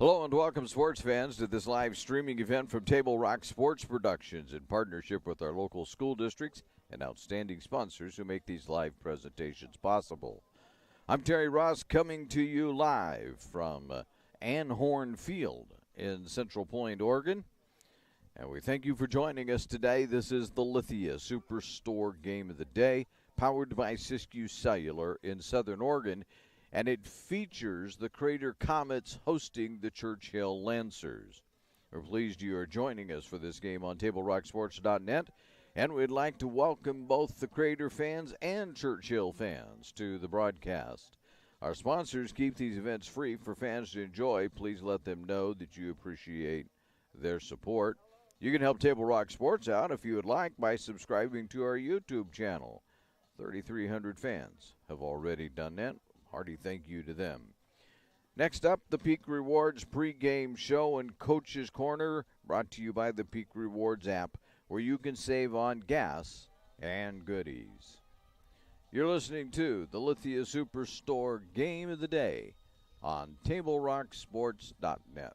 Hello and welcome, sports fans, to this live streaming event from Table Rock Sports Productions in partnership with our local school districts and outstanding sponsors who make these live presentations possible. I'm Terry Ross, coming to you live from Anhorn Field in Central Point, Oregon. And we thank you for joining us today. This is the Lithia Superstore Game of the Day, powered by Siskiyou Cellular in Southern Oregon. And it features the Crater Comets hosting the Churchill Lancers. We're pleased you are joining us for this game on TableRockSports.net, and we'd like to welcome both the Crater fans and Churchill fans to the broadcast. Our sponsors keep these events free for fans to enjoy. Please let them know that you appreciate their support. You can help Table Rock Sports out if you would like by subscribing to our YouTube channel. 3,300 fans have already done that. Hearty thank you to them. Next up, the Peak Rewards pregame show and Coach's Corner, brought to you by the Peak Rewards app, where you can save on gas and goodies. You're listening to the Lithia Superstore Game of the Day on TableRockSports.net.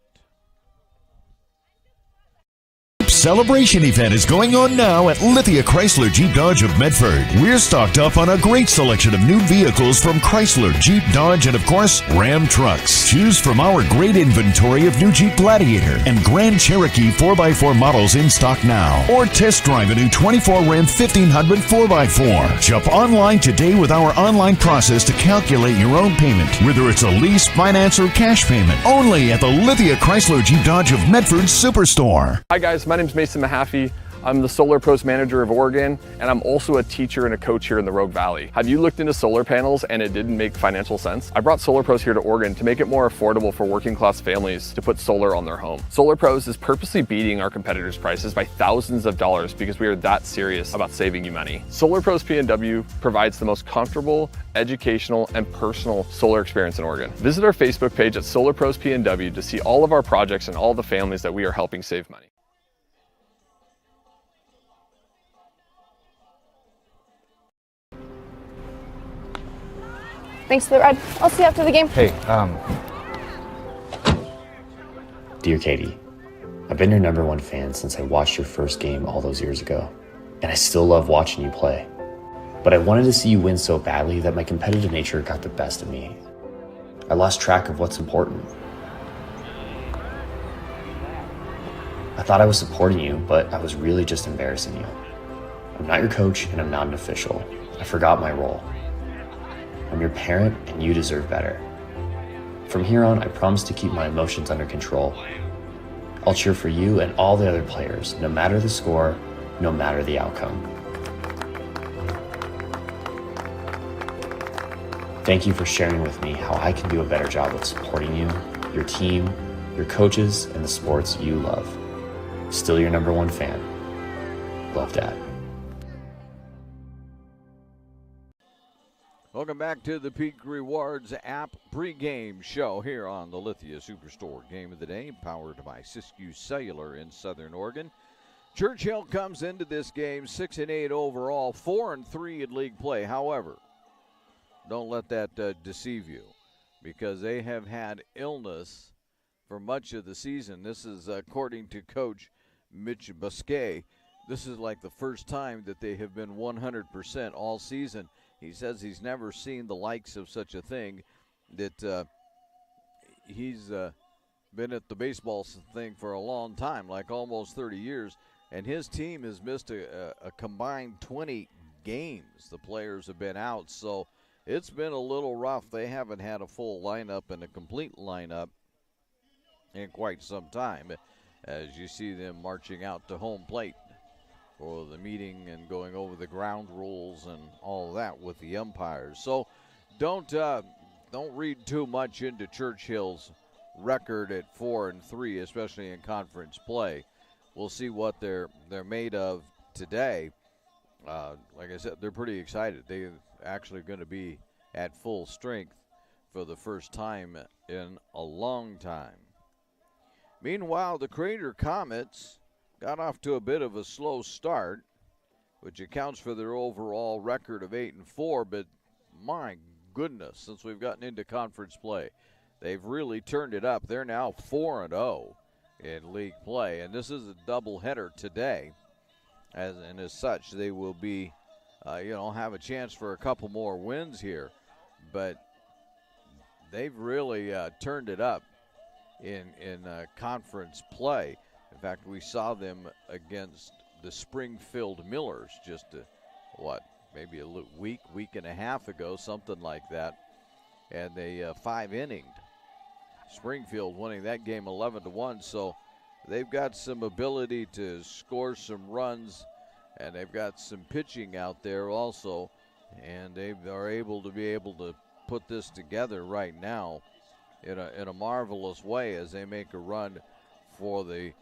Celebration event is going on now at Lithia Chrysler Jeep Dodge of Medford. We're stocked up on a great selection of new vehicles from Chrysler, Jeep, Dodge, and of course, Ram trucks. Choose from our great inventory of new Jeep Gladiator and Grand Cherokee 4x4 models in stock now. Or test drive a new 24 Ram 1500 4x4. Shop online today with our online process to calculate your own payment, whether it's a lease, finance, or cash payment. Only at the Lithia Chrysler Jeep Dodge of Medford Superstore. Hi guys, my name's Mason Mahaffey. I'm the Solar Pros Manager of Oregon, and I'm also a teacher and a coach here in the Rogue Valley. Have you looked into solar panels and it didn't make financial sense? I brought Solar Pros here to Oregon to make it more affordable for working class families to put solar on their home. Solar Pros is purposely beating our competitors' prices by thousands of dollars because we are that serious about saving you money. Solar Pros PNW provides the most comfortable, educational, and personal solar experience in Oregon. Visit our Facebook page at Solar Pros PNW to see all of our projects and all the families that we are helping save money. Thanks for the ride. I'll see you after the game. Hey, Dear Katie, I've been your #1 fan since I watched your first game all those years ago, and I still love watching you play. But I wanted to see you win so badly that my competitive nature got the best of me. I lost track of what's important. I thought I was supporting you, but I was really just embarrassing you. I'm not your coach, and I'm not an official. I forgot my role. I'm your parent, and you deserve better. From here on, I promise to keep my emotions under control. I'll cheer for you and all the other players, no matter the score, no matter the outcome. Thank you for sharing with me how I can do a better job of supporting you, your team, your coaches, and the sports you love. Still your #1 fan. Love, Dad. Welcome back to the Peak Rewards app pregame show here on the Lithia Superstore Game of the Day, powered by Siskiyou Cellular in Southern Oregon. Churchill comes into this game 6-8 overall, 4-3 in league play. However, don't let that deceive you, because they have had illness for much of the season. This is according to Coach Mitch Busquet. This is like the first time that they have been 100% all season. He says he's never seen the likes of such a thing, that he's been at the baseball thing for a long time, like almost 30 years, and his team has missed a combined 20 games. The players have been out, so it's been a little rough. They haven't had a full lineup and a complete lineup in quite some time, as you see them marching out to home plate for the meeting and going over the ground rules and all of that with the umpires. So don't read too much into Churchill's record at 4-3, especially in conference play. We'll see what they're made of today. Like I said, they're pretty excited. They're actually going to be at full strength for the first time in a long time. Meanwhile, the Crater Comets got off to a bit of a slow start, which accounts for their overall record of 8-4, but my goodness, since we've gotten into conference play, they've really turned it up. They're now 4-0 in league play, and this is a doubleheader today. And as such, they will be, have a chance for a couple more wins here. But they've really turned it up in conference play. In fact, we saw them against the Springfield Millers just maybe a week and a half ago, something like that. And they 5-inninged. Springfield winning that game 11-1. So they've got some ability to score some runs, and they've got some pitching out there also. And they are able to put this together right now in a marvelous way as they make a run for the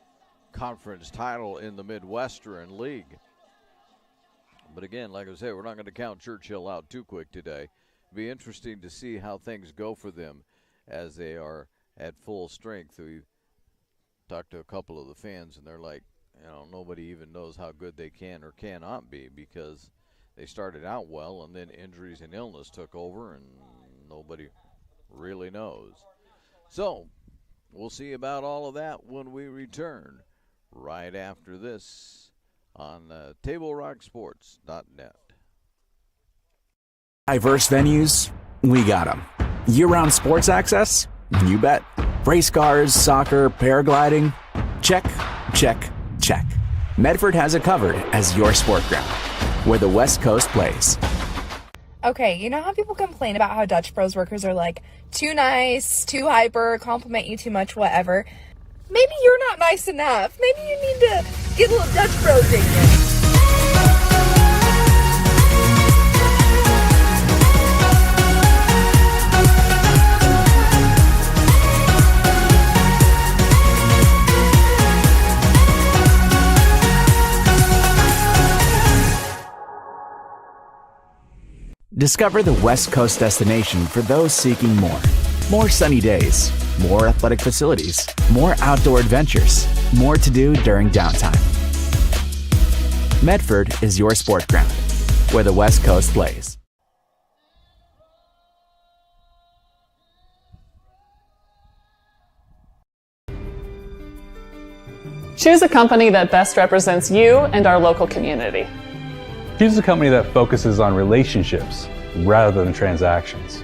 conference title in the Midwestern League. But again, like I said, we're not going to count Churchill out too quick today. It'll be interesting to see how things go for them as they are at full strength. We talked to a couple of the fans, and they're like, nobody even knows how good they can or cannot be because they started out well, and then injuries and illness took over, and nobody really knows. So we'll see about all of that when we return right after this on TableRockSports.net. Diverse venues, we got them. Year-round sports access? You bet. Race cars, soccer, paragliding? Check, check, check. Medford has it covered as your sport ground, where the West Coast plays. Okay, you know how people complain about how Dutch Bros workers are like too nice, too hyper, compliment you too much, whatever? Maybe you're not nice enough. Maybe you need to get a little Dutch Bro digging. Discover the West Coast destination for those seeking more. More sunny days, more athletic facilities, more outdoor adventures, more to do during downtime. Medford is your sport ground, where the West Coast plays. Choose a company that best represents you and our local community. Choose a company that focuses on relationships rather than transactions.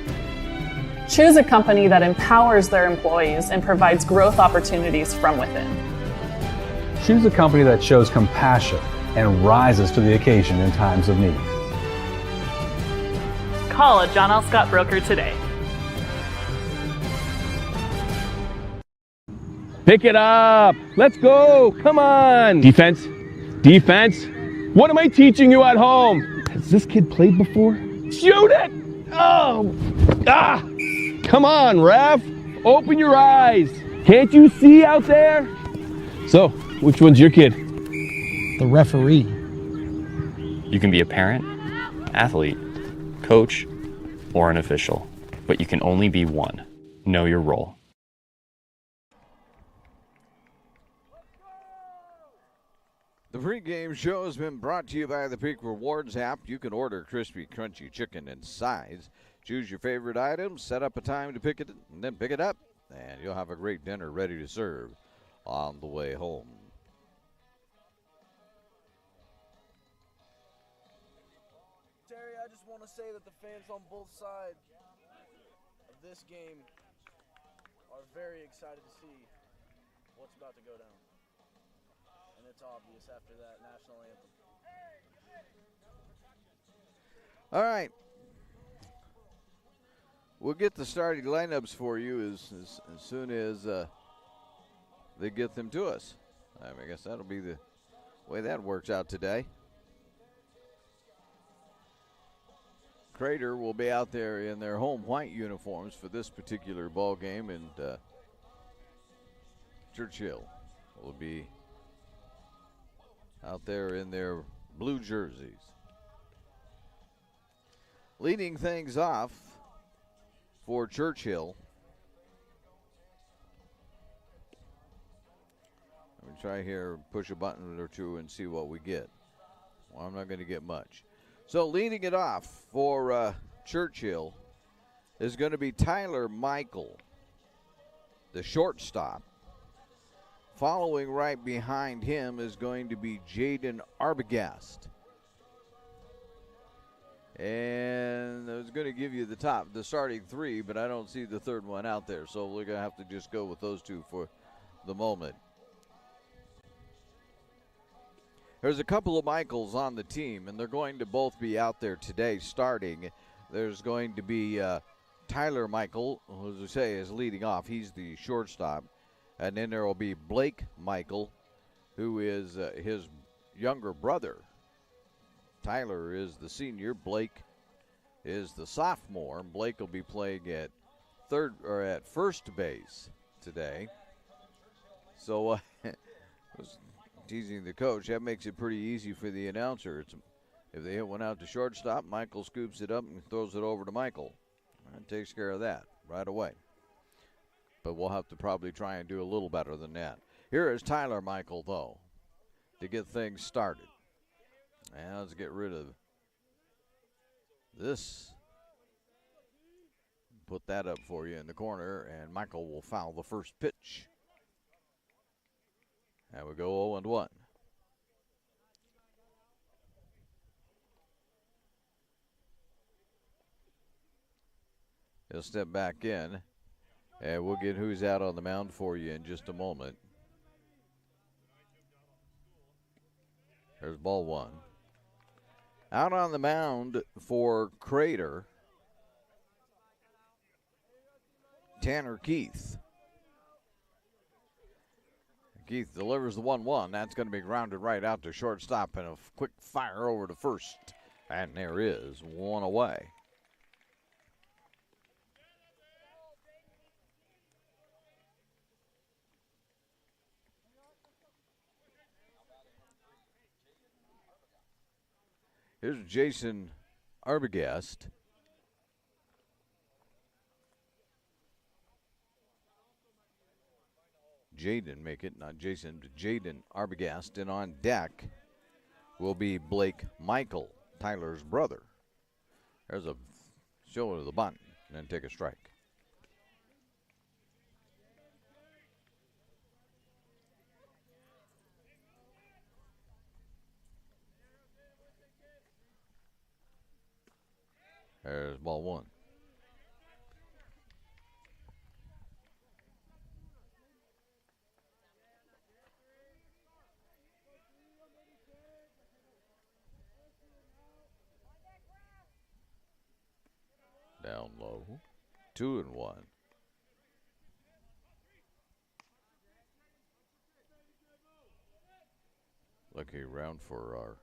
Choose a company that empowers their employees and provides growth opportunities from within. Choose a company that shows compassion and rises to the occasion in times of need. Call a John L. Scott broker today. Pick it up. Let's go. Come on. Defense. Defense. What am I teaching you at home? Has this kid played before? Shoot it. Oh. Ah. Come on, ref. Open your eyes. Can't you see out there? So, which one's your kid? The referee. You can be a parent, athlete, coach, or an official, but you can only be one. Know your role. The pregame show has been brought to you by the Peak Rewards app. You can order crispy, crunchy chicken and sides. Choose your favorite item, set up a time to pick it, and then pick it up, and you'll have a great dinner ready to serve on the way home. Terry, I just want to say that the fans on both sides of this game are very excited to see what's about to go down. And it's obvious after that national anthem. All right. We'll get the starting lineups for you as soon as they get them to us. I guess that'll be the way that works out today. Crater will be out there in their home white uniforms for this particular ball game, and Churchill will be out there in their blue jerseys. Leading things off for Churchill. Let me try here, push a button or two and see what we get. Well, I'm not going to get much. So leading it off for Churchill is going to be Tyler Michael. the shortstop. Following right behind him is going to be Jaden Arbogast. And I was going to give you the starting three, but I don't see the third one out there. So we're going to have to just go with those two for the moment. There's a couple of Michaels on the team, and they're going to both be out there today starting. There's going to be Tyler Michael, who, as we say, is leading off. He's the shortstop. And then there will be Blake Michael, who is his younger brother. Tyler is the senior. Blake is the sophomore. Blake will be playing at first base today. So I was teasing the coach. That makes it pretty easy for the announcer. If they hit one out to shortstop, Michael scoops it up and throws it over to Michael. And takes care of that right away. But we'll have to probably try and do a little better than that. Here is Tyler Michael, though, to get things started. And let's get rid of this. Put that up for you in the corner, and Michael will foul the first pitch. And we go 0-1. He'll step back in. And we'll get who's out on the mound for you in just a moment. There's ball one. Out on the mound for Crater, Tanner Keith. Keith delivers the 1-1. That's going to be grounded right out to shortstop and a quick fire over to first. And there is one away. Here's Jason Arbogast. Jaden make it, not Jason, but Jaden Arbogast. And on deck will be Blake Michael, Tyler's brother. There's a shoulder to the bunt, and then take a strike. There's ball one. Down low. 2-1. Lucky round for our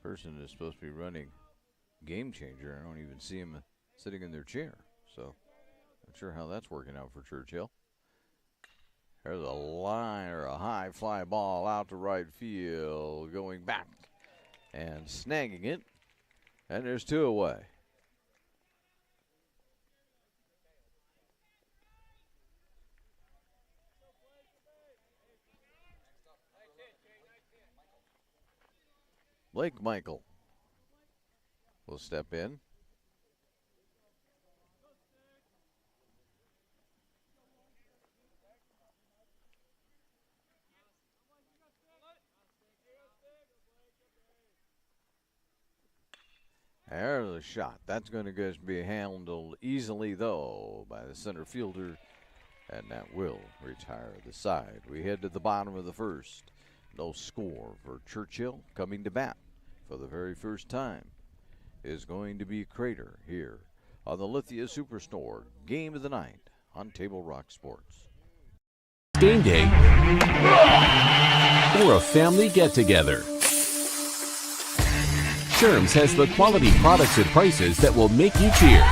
person who's supposed to be running game changer. I don't even see him sitting in their chair. So not sure how that's working out for Churchill. There's a line or a high fly ball out to right field, going back and snagging it. And there's two away. Blake Michael will step in. There's a shot. That's going to be handled easily, though, by the center fielder, and that will retire the side. We head to the bottom of the first. No score for Churchill. Coming to bat for the very first time is going to be Crater here on the Lithia Superstore Game of the Night on Table Rock Sports. Game day or a family get-together. Sherm's has the quality products and prices that will make you cheer.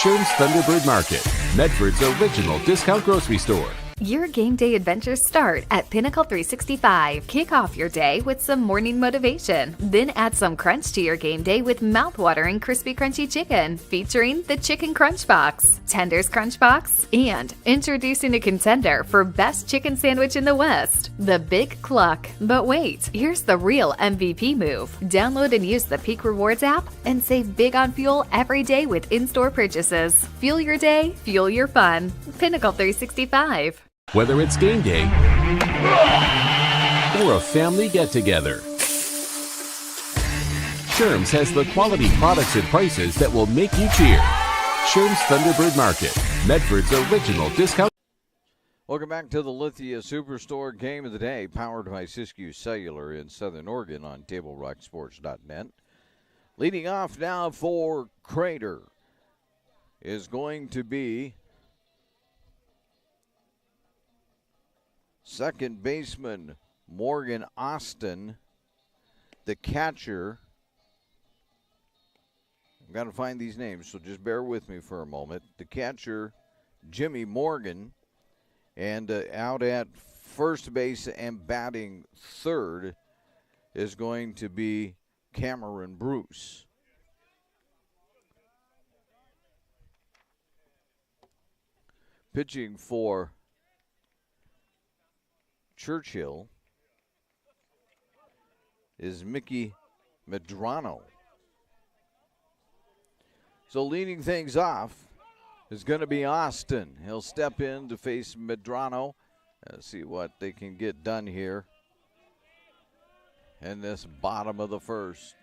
Sherm's Thunderbird Market, Medford's original discount grocery store. Your game day adventures start at Pinnacle 365. Kick off your day with some morning motivation. Then add some crunch to your game day with mouth-watering crispy crunchy chicken, featuring the Chicken Crunch Box, Tender's Crunch Box, and introducing a contender for best chicken sandwich in the West, the Big Cluck. But wait, here's the real MVP move. Download and use the Peak Rewards app and save big on fuel every day with in-store purchases. Fuel your day, fuel your fun. Pinnacle 365. Whether it's game day or a family get-together, Sherm's has the quality products and prices that will make you cheer. Sherm's Thunderbird Market, Medford's original discount. Welcome back to the Lithia Superstore Game of the Day, powered by Siskiyou Cellular in Southern Oregon on TableRockSports.net. Leading off now for Crater is going to be second baseman Morgan Austin. The catcher, I've got to find these names, so just bear with me for a moment. The catcher, Jimmy Morgan, and out at first base and batting third is going to be Cameron Bruce. Pitching for Churchill is Mickey Medrano. So leading things off is going to be Austin. He'll step in to face Medrano. Let's see what they can get done here in this bottom of the first.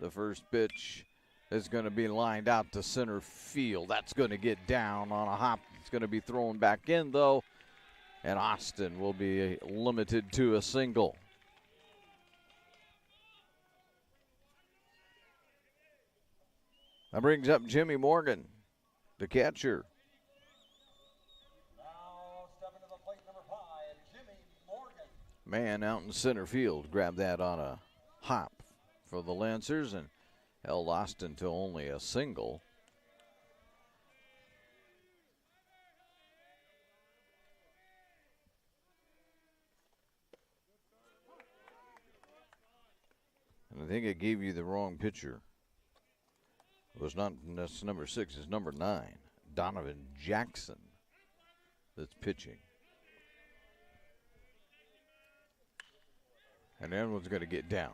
The first pitch is going to be lined out to center field. That's going to get down on a hop. It's going to be thrown back in, though, and Austin will be limited to a single. That brings up Jimmy Morgan, the catcher. Now stepping to the plate, number 5, Jimmy Morgan. Man out in center field grabbed that on a hop for the Lancers and held Austin to only a single. And I think I gave you the wrong pitcher. It was not, that's number 6, it's number 9, Donovan Jackson, that's pitching. And everyone's going to get down.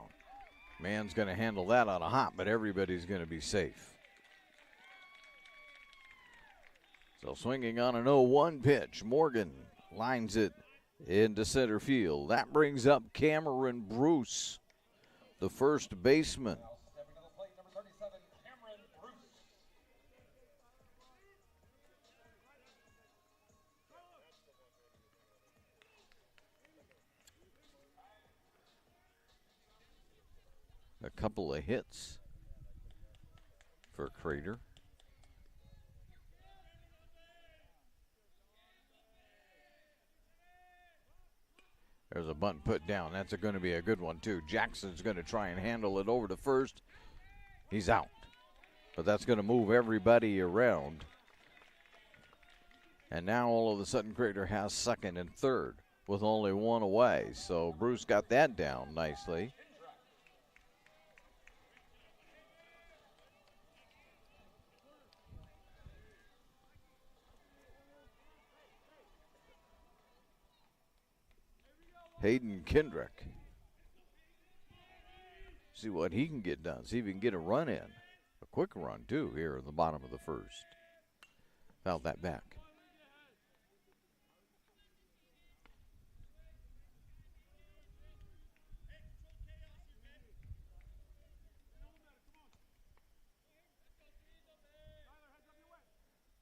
Man's going to handle that on a hop, but everybody's going to be safe. So swinging on an 0-1 pitch, Morgan lines it into center field. That brings up Cameron Bruce, the first baseman. A couple of hits for Crater. There's a bunt put down. That's going to be a good one, too. Jackson's going to try and handle it over to first. He's out. But that's going to move everybody around. And now all of a sudden Crater has second and third with only one away. So Bruce got that down nicely. Hayden Kendrick. See what he can get done. See if he can get a run in. A quick run, too, here in the bottom of the first. Fouled that back.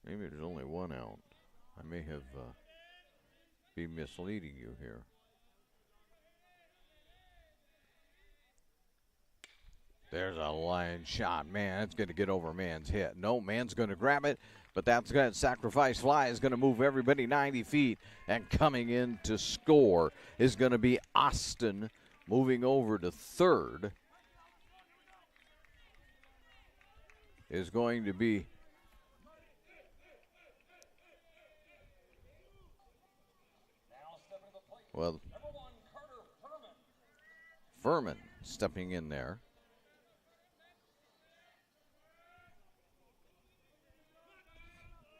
Maybe there's only one out. I may have be misleading you here. There's a line shot. Man, that's going to get over man's head. No, man's going to grab it, but that's going to sacrifice fly. Is going to move everybody 90 feet. And coming in to score is going to be Austin, moving over to third. Is going to be Well, Furman stepping in there.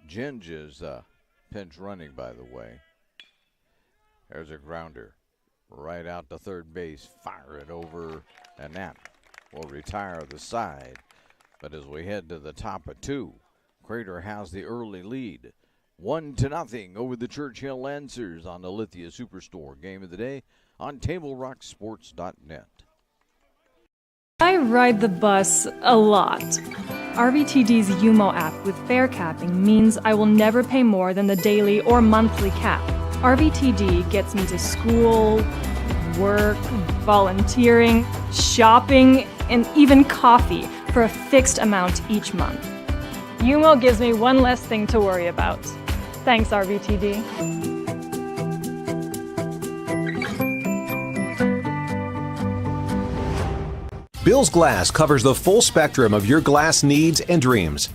Ginge is pinch running, by the way. There's a grounder right out to third base. Fire it over, and that will retire the side. But as we head to the top of 2, Crater has the early lead. 1-0 over the Churchill Lancers on the Lithia Superstore. Game of the day on TableRockSports.net. I ride the bus a lot. RVTD's UMO app with fare capping means I will never pay more than the daily or monthly cap. RVTD gets me to school, work, volunteering, shopping, and even coffee for a fixed amount each month. UMO gives me one less thing to worry about. Thanks, RVTD. Bill's Glass covers the full spectrum of your glass needs and dreams.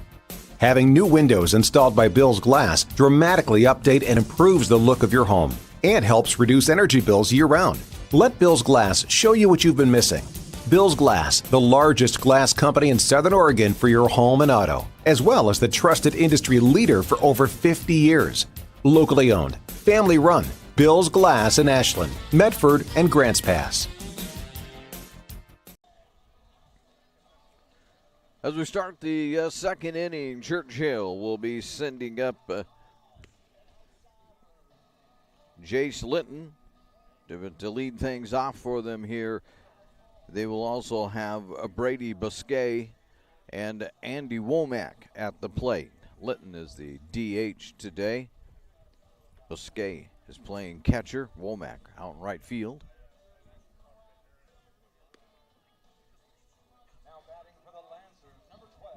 Having new windows installed by Bill's Glass dramatically update and improves the look of your home and helps reduce energy bills year-round. Let Bill's Glass show you what you've been missing. Bill's Glass, the largest glass company in Southern Oregon for your home and auto, as well as the trusted industry leader for over 50 years. Locally owned, family run, Bill's Glass in Ashland, Medford, and Grants Pass. As we start the second inning, Churchill will be sending up Jace Litton to lead things off for them here. They will also have Brady Busquet and Andy Womack at the plate. Litton is the DH today. Busquet is playing catcher. Womack out in right field.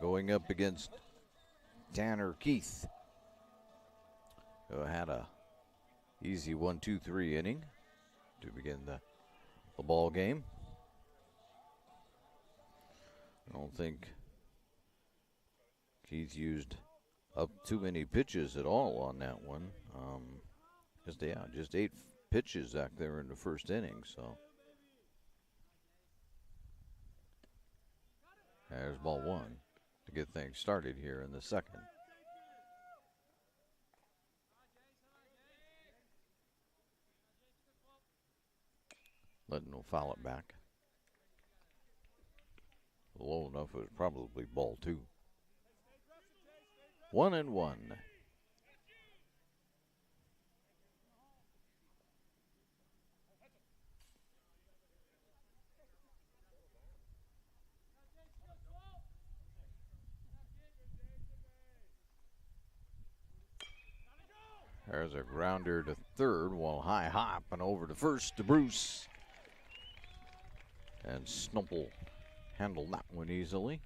Going up against Tanner Keith, who had a easy 1-2-3 inning to begin the ball game. I don't think Keith used up too many pitches at all on that one. Just 8 pitches back there in the first inning. So there's ball 1 to get things started here in the second. Litton will foul it back. Low enough, it was probably ball 2. 1-1. There's a grounder to third, while high hop and over to first to Bruce. And Snumple handled that one easily.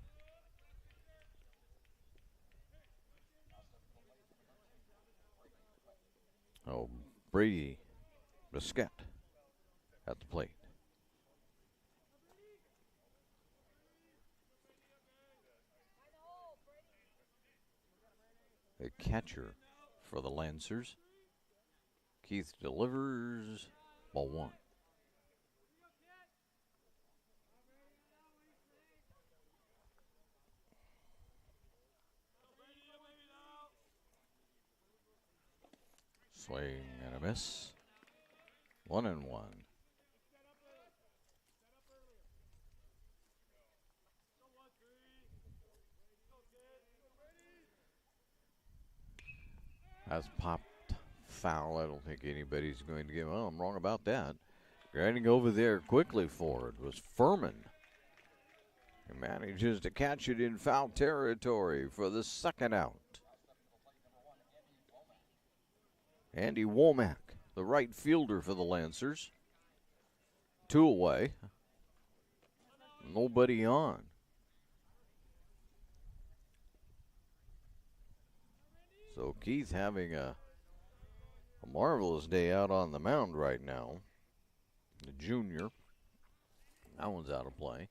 Oh, Brady Biscuit at the plate. The catcher for the Lancers. Keith delivers ball 1. Swing and a miss. 1-1. That's popped foul. I don't think anybody's going to give. Oh, I'm wrong about that. Grinding over there quickly for it was Furman. He manages to catch it in foul territory for the second out. Andy Womack, the right fielder for the Lancers. 2 away. Nobody on. So Keith having a marvelous day out on the mound right now. The junior. That one's out of play.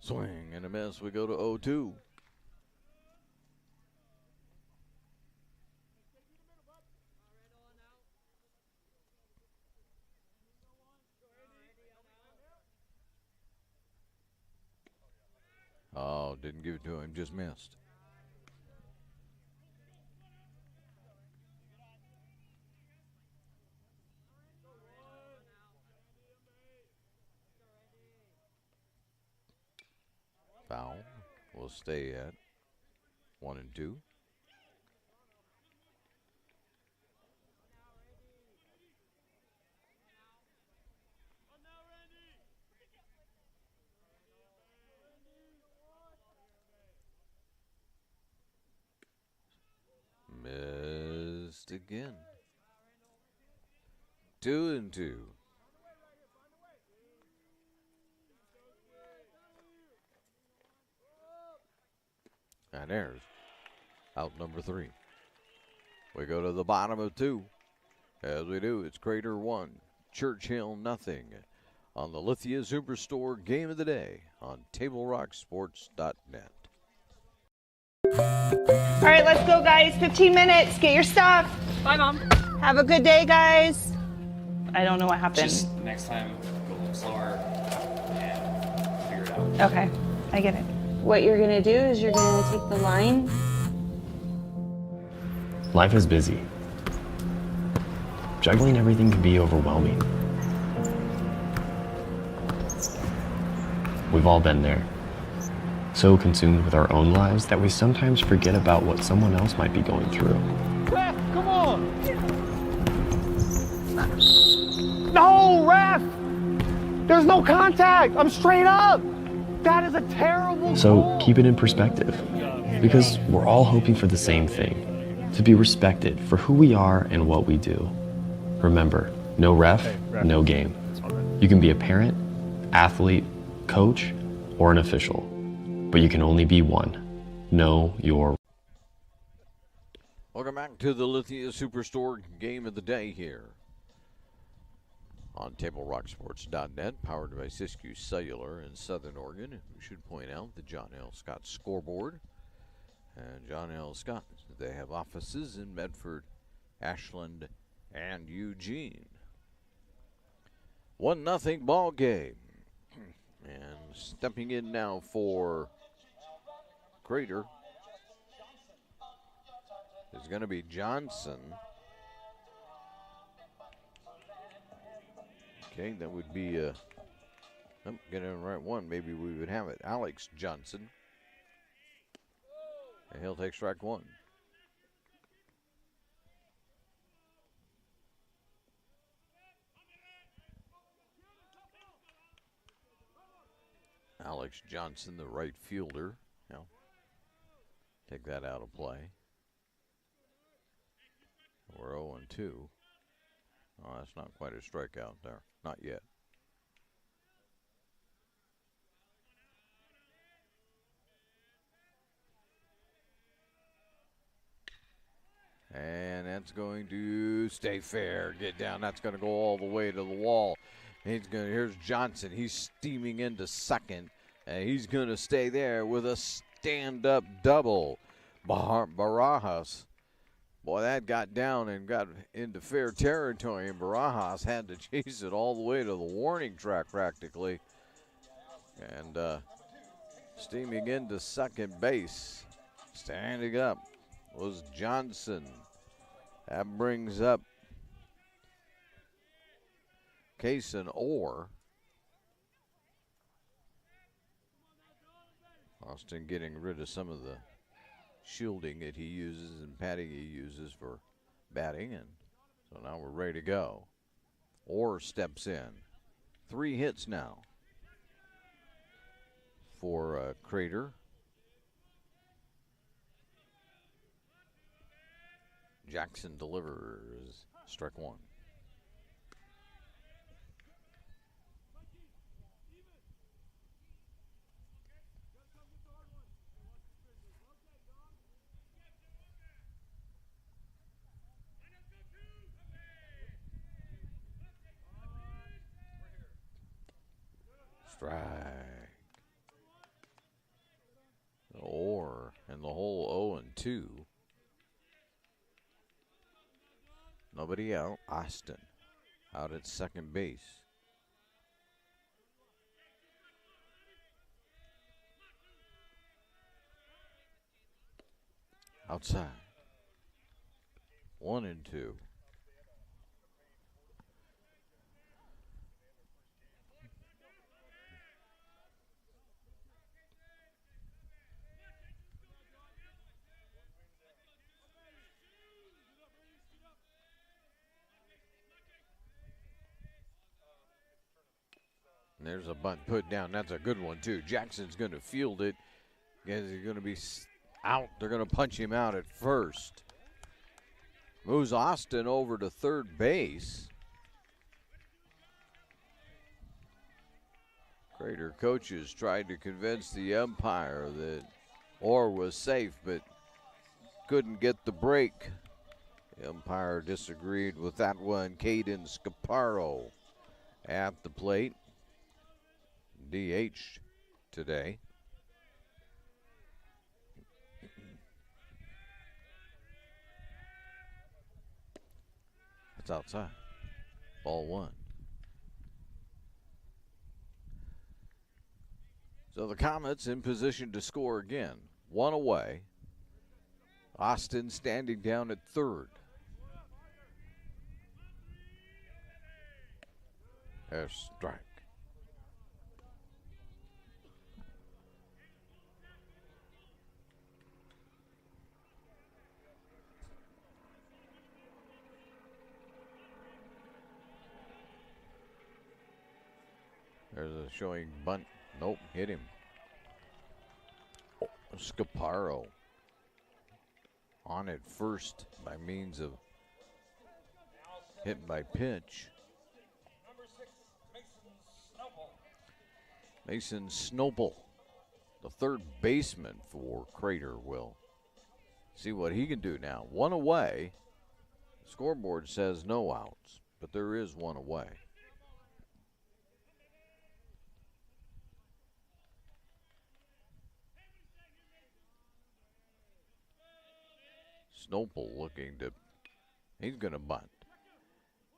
Swing and a miss. We go to 0-2. Oh, didn't give it to him, just missed. Foul will stay at 1-2. Missed again. 2-2. And there's out number 3. We go to the bottom of 2. As we do, it's Crater 1, Churchill nothing on the Lithia Superstore Game of the Day on TableRockSports.net. All right, let's go, guys. 15 minutes. Get your stuff. Bye, Mom. Have a good day, guys. I don't know what happened. Just next time, go a little slower and figure it out. Okay, I get it. What you're going to do is you're going to take the line. Life is busy. Juggling everything can be overwhelming. We've all been there. So consumed with our own lives that we sometimes forget about what someone else might be going through. Ref, come on! No, ref! There's no contact! I'm straight up! That is a terrible So goal. keep it in perspective, because we're all hoping for the same thing, to be respected for who we are and what we do. Remember, no ref, no game. You can be a parent, athlete, coach, or an official, but you can only be one. Know your. Welcome back to the Lithia Superstore Game of the Day here on TableRockSports.net, powered by Siskiyou Cellular in Southern Oregon. We should point out the John L. Scott scoreboard. And John L. Scott, they have offices in Medford, Ashland, and Eugene. 1-0 ball game. And stepping in now for Crater is going to be Johnson. Okay, that would be get in the right one. Maybe we would have it. Alex Johnson. And he'll take strike 1. Alex Johnson, the right fielder. Now, take that out of play. We're 0-2. Oh, that's not quite a strikeout there. Not yet. And that's going to stay fair. Get down. That's going to go all the way to the wall. Here's Johnson. He's steaming into second. And he's going to stay there with a stand-up double. Barajas. Boy, that got down and got into fair territory, and Barajas had to chase it all the way to the warning track practically. And steaming into second base, standing up, was Johnson. That brings up Kaysen Orr. Austin getting rid of some of the shielding that he uses and padding he uses for batting, and so now we're ready to go. Orr steps in. 3 hits now for Crater. Jackson delivers strike 1. Strike. in the hole 0-2. Nobody out. Austin out at second base. Outside. 1-2. And there's a bunt put down. That's a good one, too. Jackson's going to field it. Guys, he's going to be out. They're going to punch him out at first. Moves Austin over to third base. Crater coaches tried to convince the umpire that Orr was safe, but couldn't get the break. The umpire disagreed with that one. Caden Scaparo at the plate. DH today. That's outside. Ball 1. So the Comets in position to score again. 1 away. Austin standing down at third. There's strike. There's a showing bunt. Nope, hit him. Oh, Scaparo on at first by means of hit by pitch. Mason Snowball, the third baseman for Crater, will see what he can do now. 1 away. The scoreboard says no outs, but there is 1 away. Snowball looking to, he's going to bunt.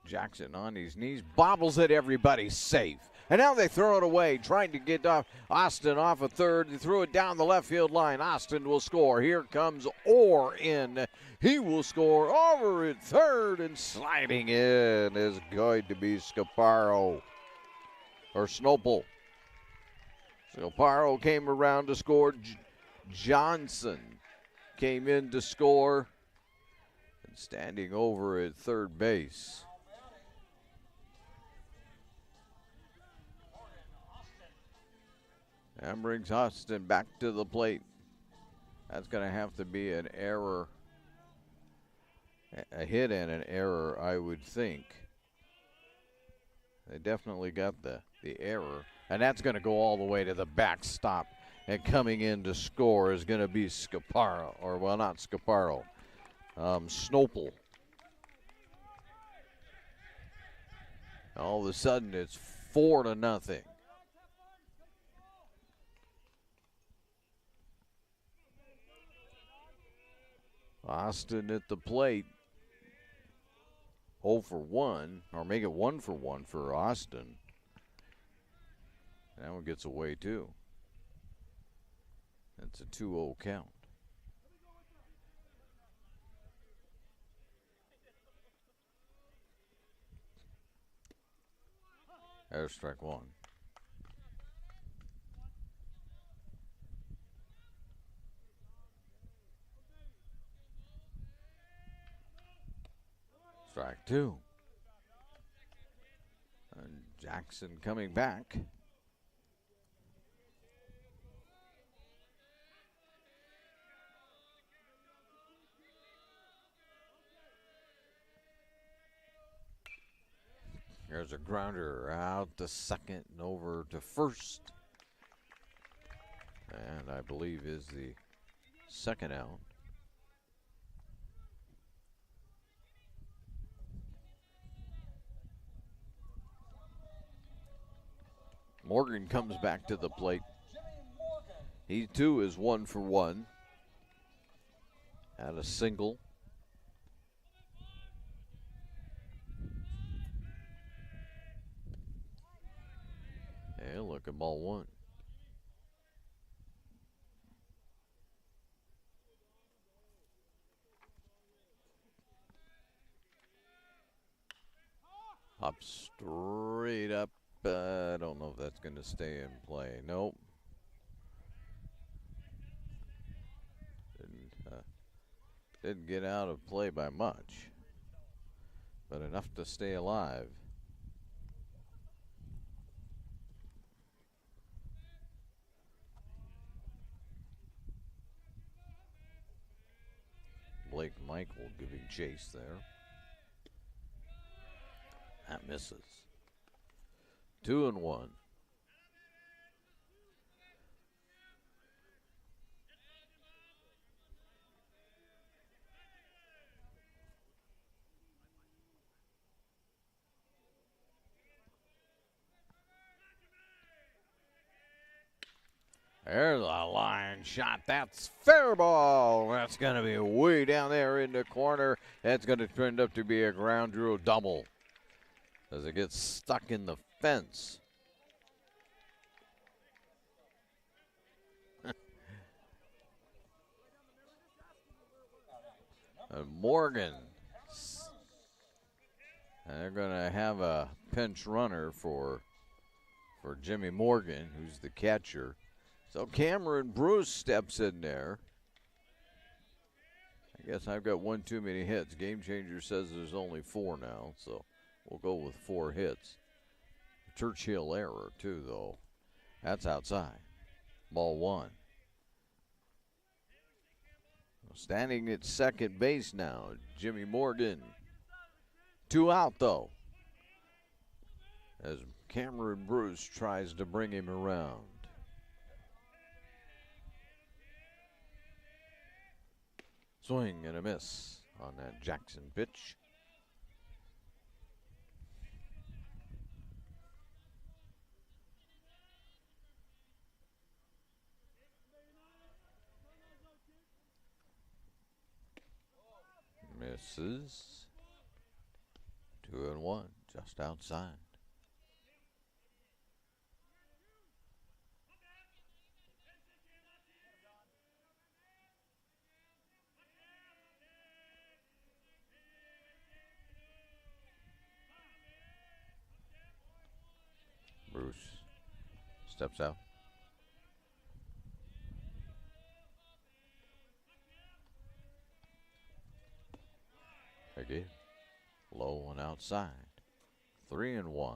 Jackson on his knees, bobbles it, everybody's safe. And now they throw it away, trying to get Austin off of third. They threw it down the left field line. Austin will score. Here comes Orr in. He will score over at third, and sliding in is going to be Scaparo, or Snowball. Scaparo came around to score. Johnson came in to score, and standing over at third base. That brings Austin back to the plate. That's going to have to be an error, a hit and an error, I would think. They definitely got the error, and that's going to go all the way to the backstop. And coming in to score is going to be Scaparo, or well, not Scaparo, Snowball. All of a sudden, it's 4-0. Austin at the plate, 0 for 1, or make it 1 for 1 for Austin. That one gets away too. That's a 2-0 count. There's strike 1. Strike 2. And Jackson coming back. There's a grounder out to second and over to first. And I believe is the second out. Morgan comes back to the plate. He too is 1 for 1. Had a single. Hey, look at ball one. Up straight up. I don't know if that's going to stay in play. Nope. Didn't get out of play by much, but enough to stay alive. Blake Michael giving chase there. That misses. 2-1. There's a line shot. That's fair ball. That's going to be way down there in the corner. That's going to turn up to be a ground rule double as it gets stuck in the fence. Morgan. And they're going to have a pinch runner for Jimmy Morgan, who's the catcher. So Cameron Bruce steps in there. I guess I've got one too many hits. Game Changer says there's only 4 now, so we'll go with 4 hits. Churchill error, too, though. That's outside. Ball 1. Standing at second base now, Jimmy Morgan. 2 out, though, as Cameron Bruce tries to bring him around. Swing and a miss on that Jackson pitch. Misses. 2-1, just outside. Bruce steps out. Again, low and outside. 3-1.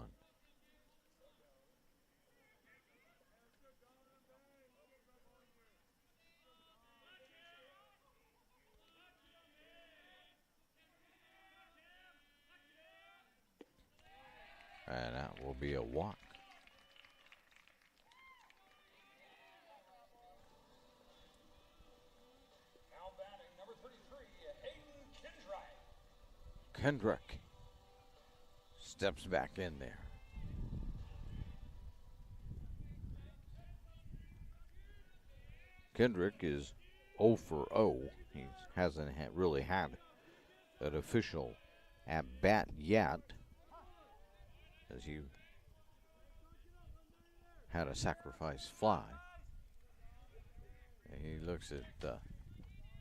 And that will be a walk. Kendrick steps back in there. Kendrick is 0 for 0. He hasn't really had an official at bat yet, as he had a sacrifice fly. And he looks at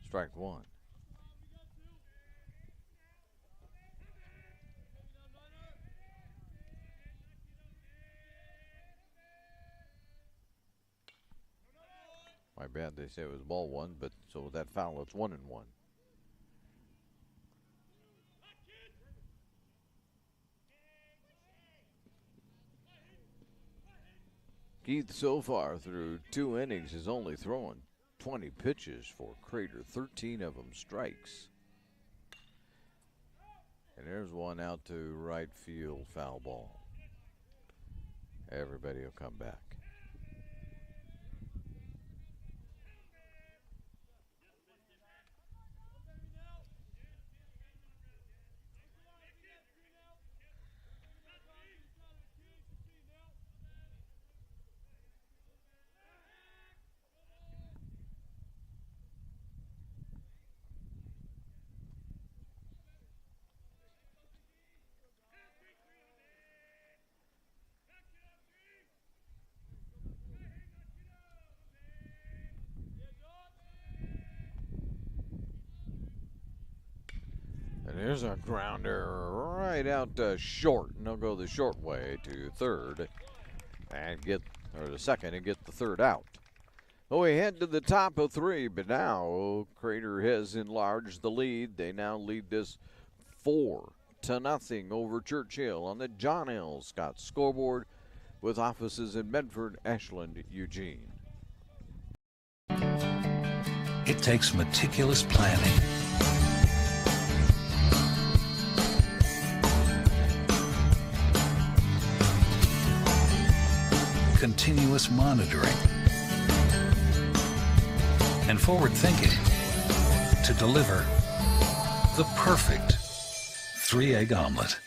strike 1. My bad, they say it was ball 1, but so with that foul, it's 1-1. Keith, so far through 2 innings, is only throwing 20 pitches for Crater, 13 of them strikes. And there's one out to right field, foul ball. Everybody will come back. There's a grounder right out short, and they'll go the short way to third and get, or the second, and get the third out. Oh, we head to the top of 3, but now Crater has enlarged the lead. They now lead this 4-0 over Churchill on the John L. Scott scoreboard, with offices in Medford, Ashland, Eugene. It takes meticulous planning, continuous monitoring, and forward thinking to deliver the perfect 3-egg omelet.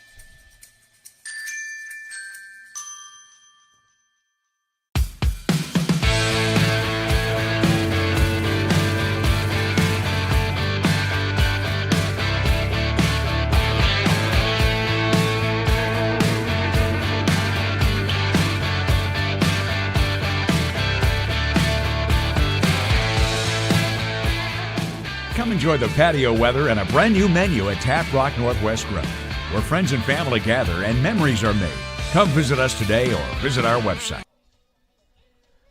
Come enjoy the patio weather and a brand new menu at Tap Rock Northwest Grill, where friends and family gather and memories are made. Come visit us today or visit our website.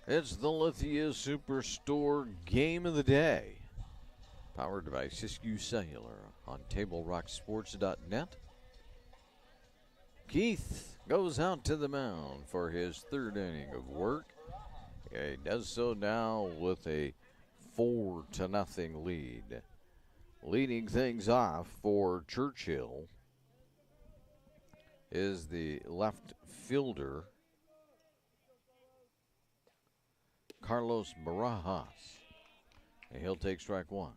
It's the Lithia Superstore Game of the Day, powered by Siskiyou Cellular on TableRockSports.net. Keith goes out to the mound for his third inning of work. He does so now with a 4-0 lead. Leading things off for Churchill is the left fielder, Carlos Barajas. And he'll take strike 1.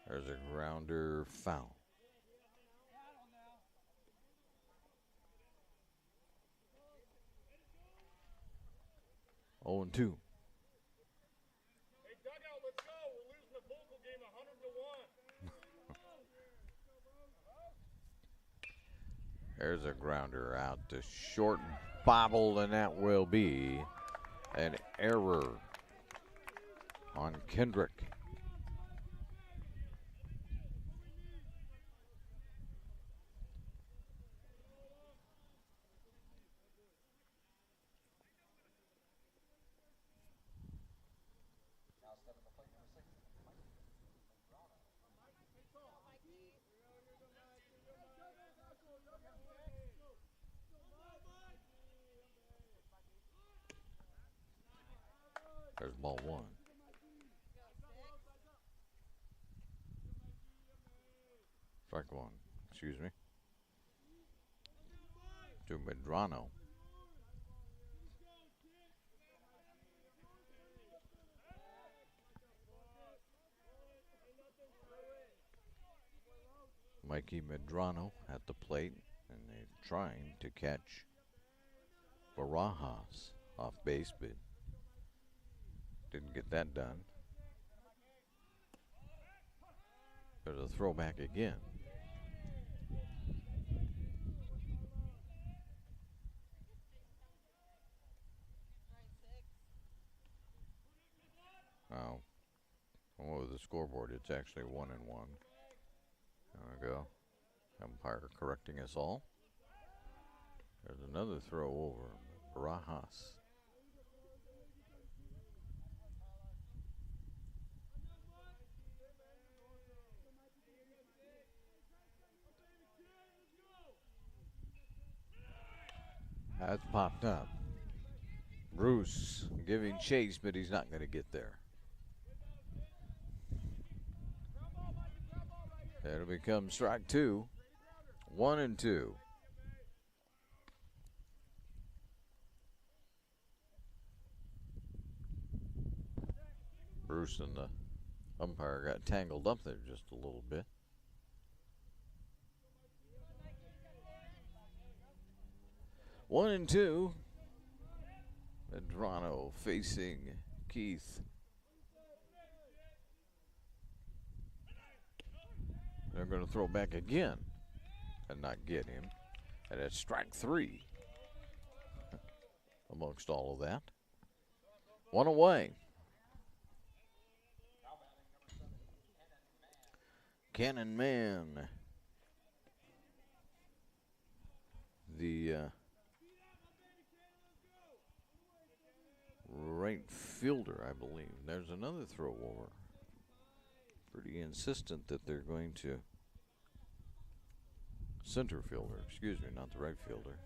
There's a grounder foul. Oh, and 2. There's a grounder out to short, bobbled, and that will be an error on Kendrick. There's ball 1. Strike 1, excuse me. To Medrano. Mikey Medrano at the plate, and they're trying to catch Barajas off base, but didn't get that done. There's a throwback again. Now, over the scoreboard, it's actually 1-1. There we go. Umpire correcting us all. There's another throw over Barajas. That's popped up. Bruce giving chase, but he's not going to get there. That'll become strike 2. 1-2. Bruce and the umpire got tangled up there just a little bit. One and 2. Medrano facing Keith. They're going to throw back again. and not get him. And it's strike 3 amongst all of that. 1 away. Cannon Man. The right fielder, I believe. There's another throw over. Pretty insistent that they're going to center fielder, excuse me, not the right fielder.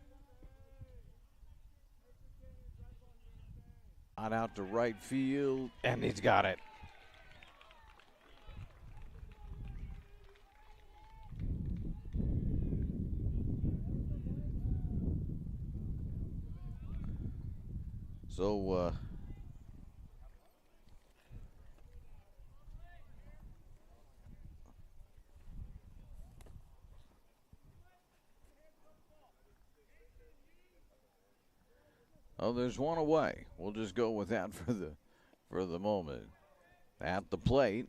Out to right field, and he's got it. So, there's 1 away. We'll just go with that for the moment. At the plate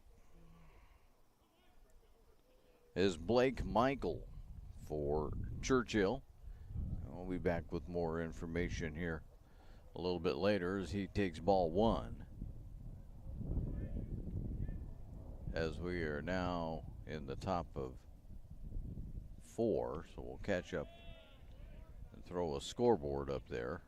is Blake Michael for Churchill. I'll be back with more information here a little bit later as he takes ball 1. As we are now in the top of 4, so we'll catch up and throw a scoreboard up there.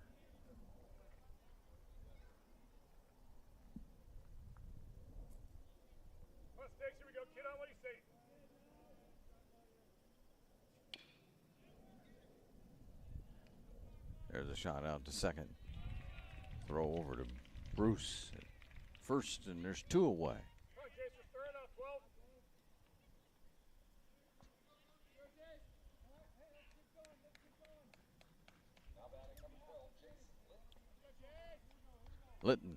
There's a shot out to second. Throw over to Bruce at first, and there's 2 away. Litton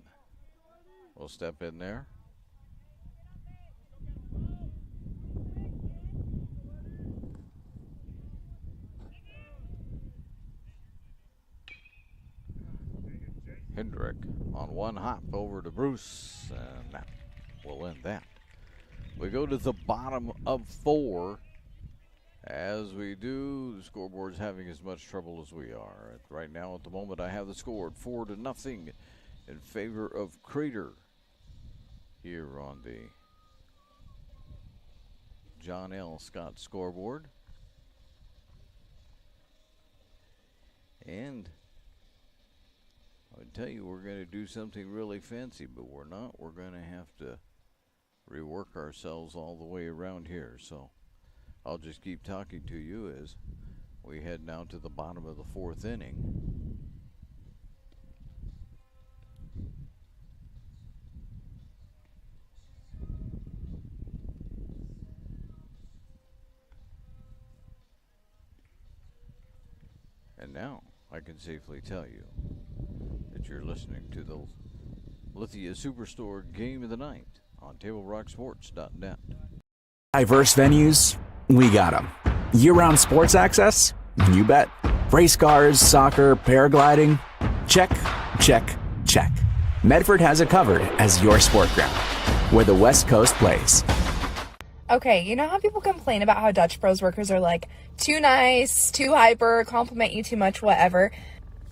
will step in there. Hendrick on 1 hop over to Bruce, and that will end that. We go to the bottom of 4. As we do, the scoreboard's having as much trouble as we are. Right now, at the moment, I have the score 4-0 in favor of Crater here on the John L. Scott scoreboard. And I would tell you we're going to do something really fancy, but we're not. We're going to have to rework ourselves all the way around here. So I'll just keep talking to you as we head now to the bottom of the 4th inning. And now I can safely tell you that you're listening to the Lithia Superstore Game of the Night on TableRockSports.net. Diverse venues, we got them. Year-round sports access? You bet. Race cars, soccer, paragliding? Check, check, check. Medford has it covered as your sport ground, where the West Coast plays. Okay, you know how people complain about how Dutch Bros workers are like too nice, too hyper, compliment you too much, whatever?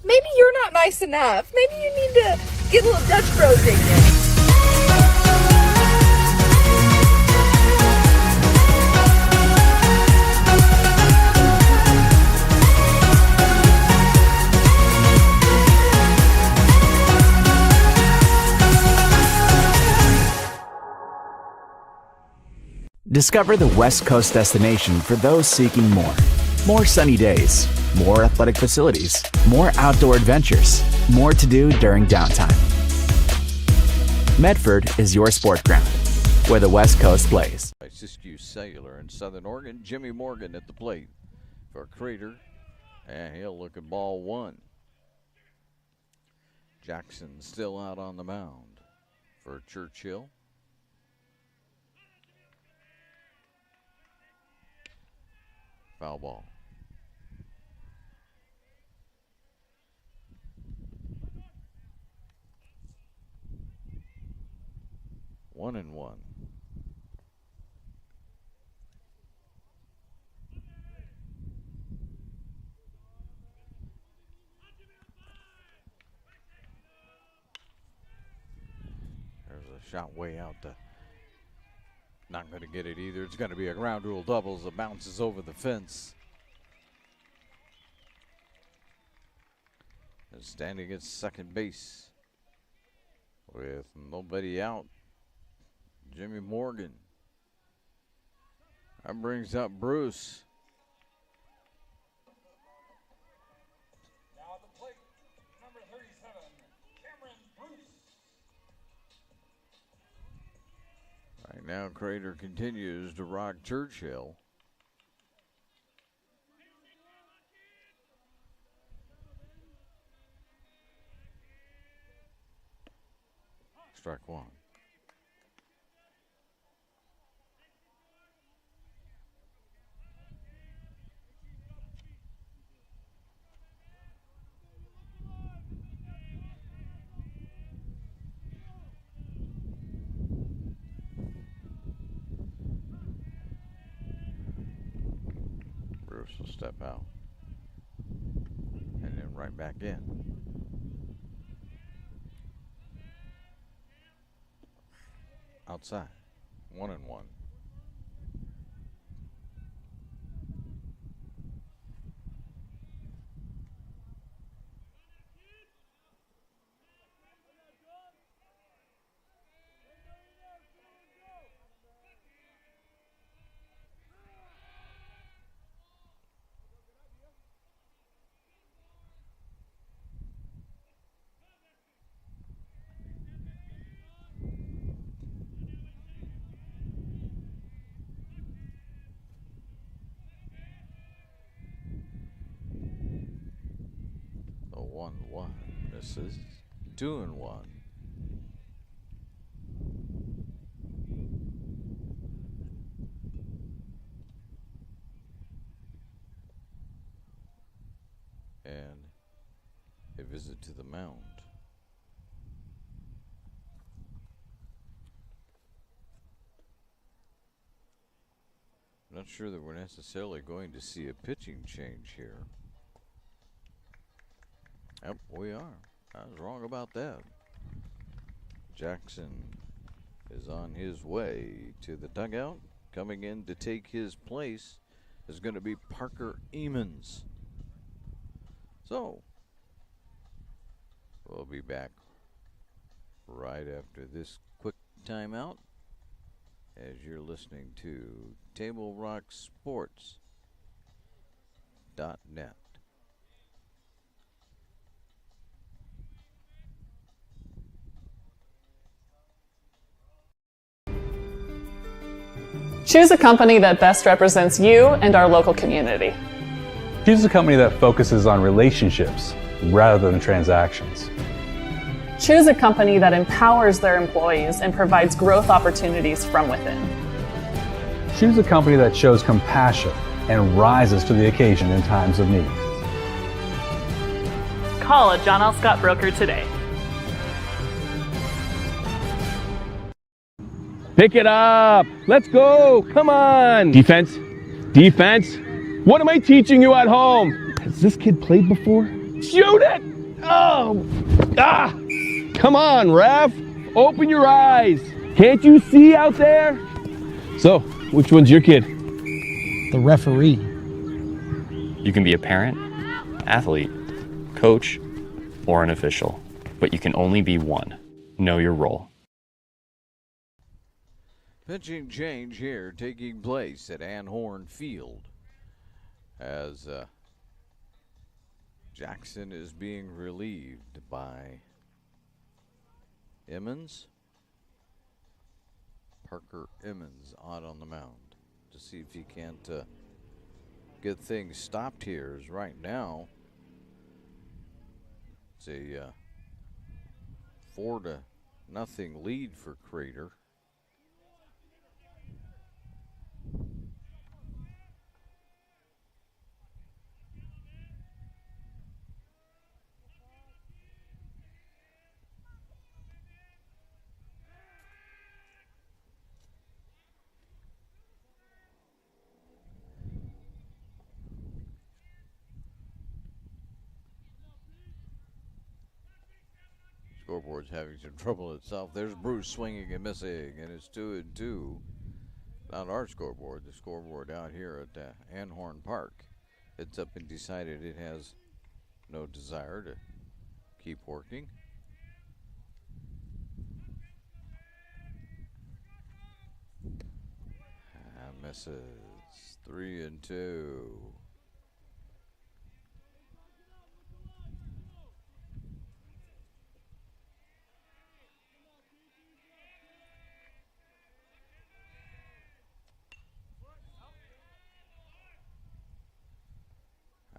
Maybe you're not nice enough. Maybe you need to get a little Dutch Bros in you. Discover the West Coast destination for those seeking more. More sunny days, more athletic facilities, more outdoor adventures, more to do during downtime. Medford is your sport ground, where the West Coast plays. By Siskiyou Cellular in Southern Oregon, Jimmy Morgan at the plate for Crater, and he'll look at ball 1. Jackson still out on the mound for Churchill. Foul ball. One and one. a shot way out to. Not going to get it either. It's going to be a ground rule doubles. It bounces over the fence. And standing at second base with nobody out, Jimmy Morgan. That brings up Bruce. Now at the plate, number 37, Cameron Bruce. Right now, Crater continues to rock Churchill. Strike one. Bruce will step out. And then right back in. Outside. 1-1. The 1-1 misses. 2-1. And a visit to the mound. Not sure that we're necessarily going to see a pitching change here. Yep, we are. I was wrong about that. Jackson is on his way to the dugout. Coming in to take his place is going to be Parker Emmons. So, we'll be back right after this quick timeout as you're listening to TableRockSports.net. Choose a company that best represents you and our local community. Choose a company that focuses on relationships rather than transactions. Choose a company that empowers their employees and provides growth opportunities from within. Choose a company that shows compassion and rises to the occasion in times of need. Call a John L. Scott broker today. Pick it up. Let's go. Come on. Defense. Defense. What am I teaching you at home? Has this kid played before? Shoot it. Oh. Ah. Come on, ref. Open your eyes. Can't you see out there? So, which one's your kid? The referee. You can be a parent, athlete, coach, or an official, but you can only be one. Know your role. Pitching change here taking place at Anhorn Field as Jackson is being relieved by Emmons. Parker Emmons out on the mound to see if he can't get things stopped here. As right now it's a 4-0 lead for Crater. scoreboard's having some trouble itself. There's Bruce swinging and missing, and it's 2-2. Not our scoreboard, the scoreboard out here at Anhorn Park. It's up and decided it has no desire to keep working. And misses. 3-2.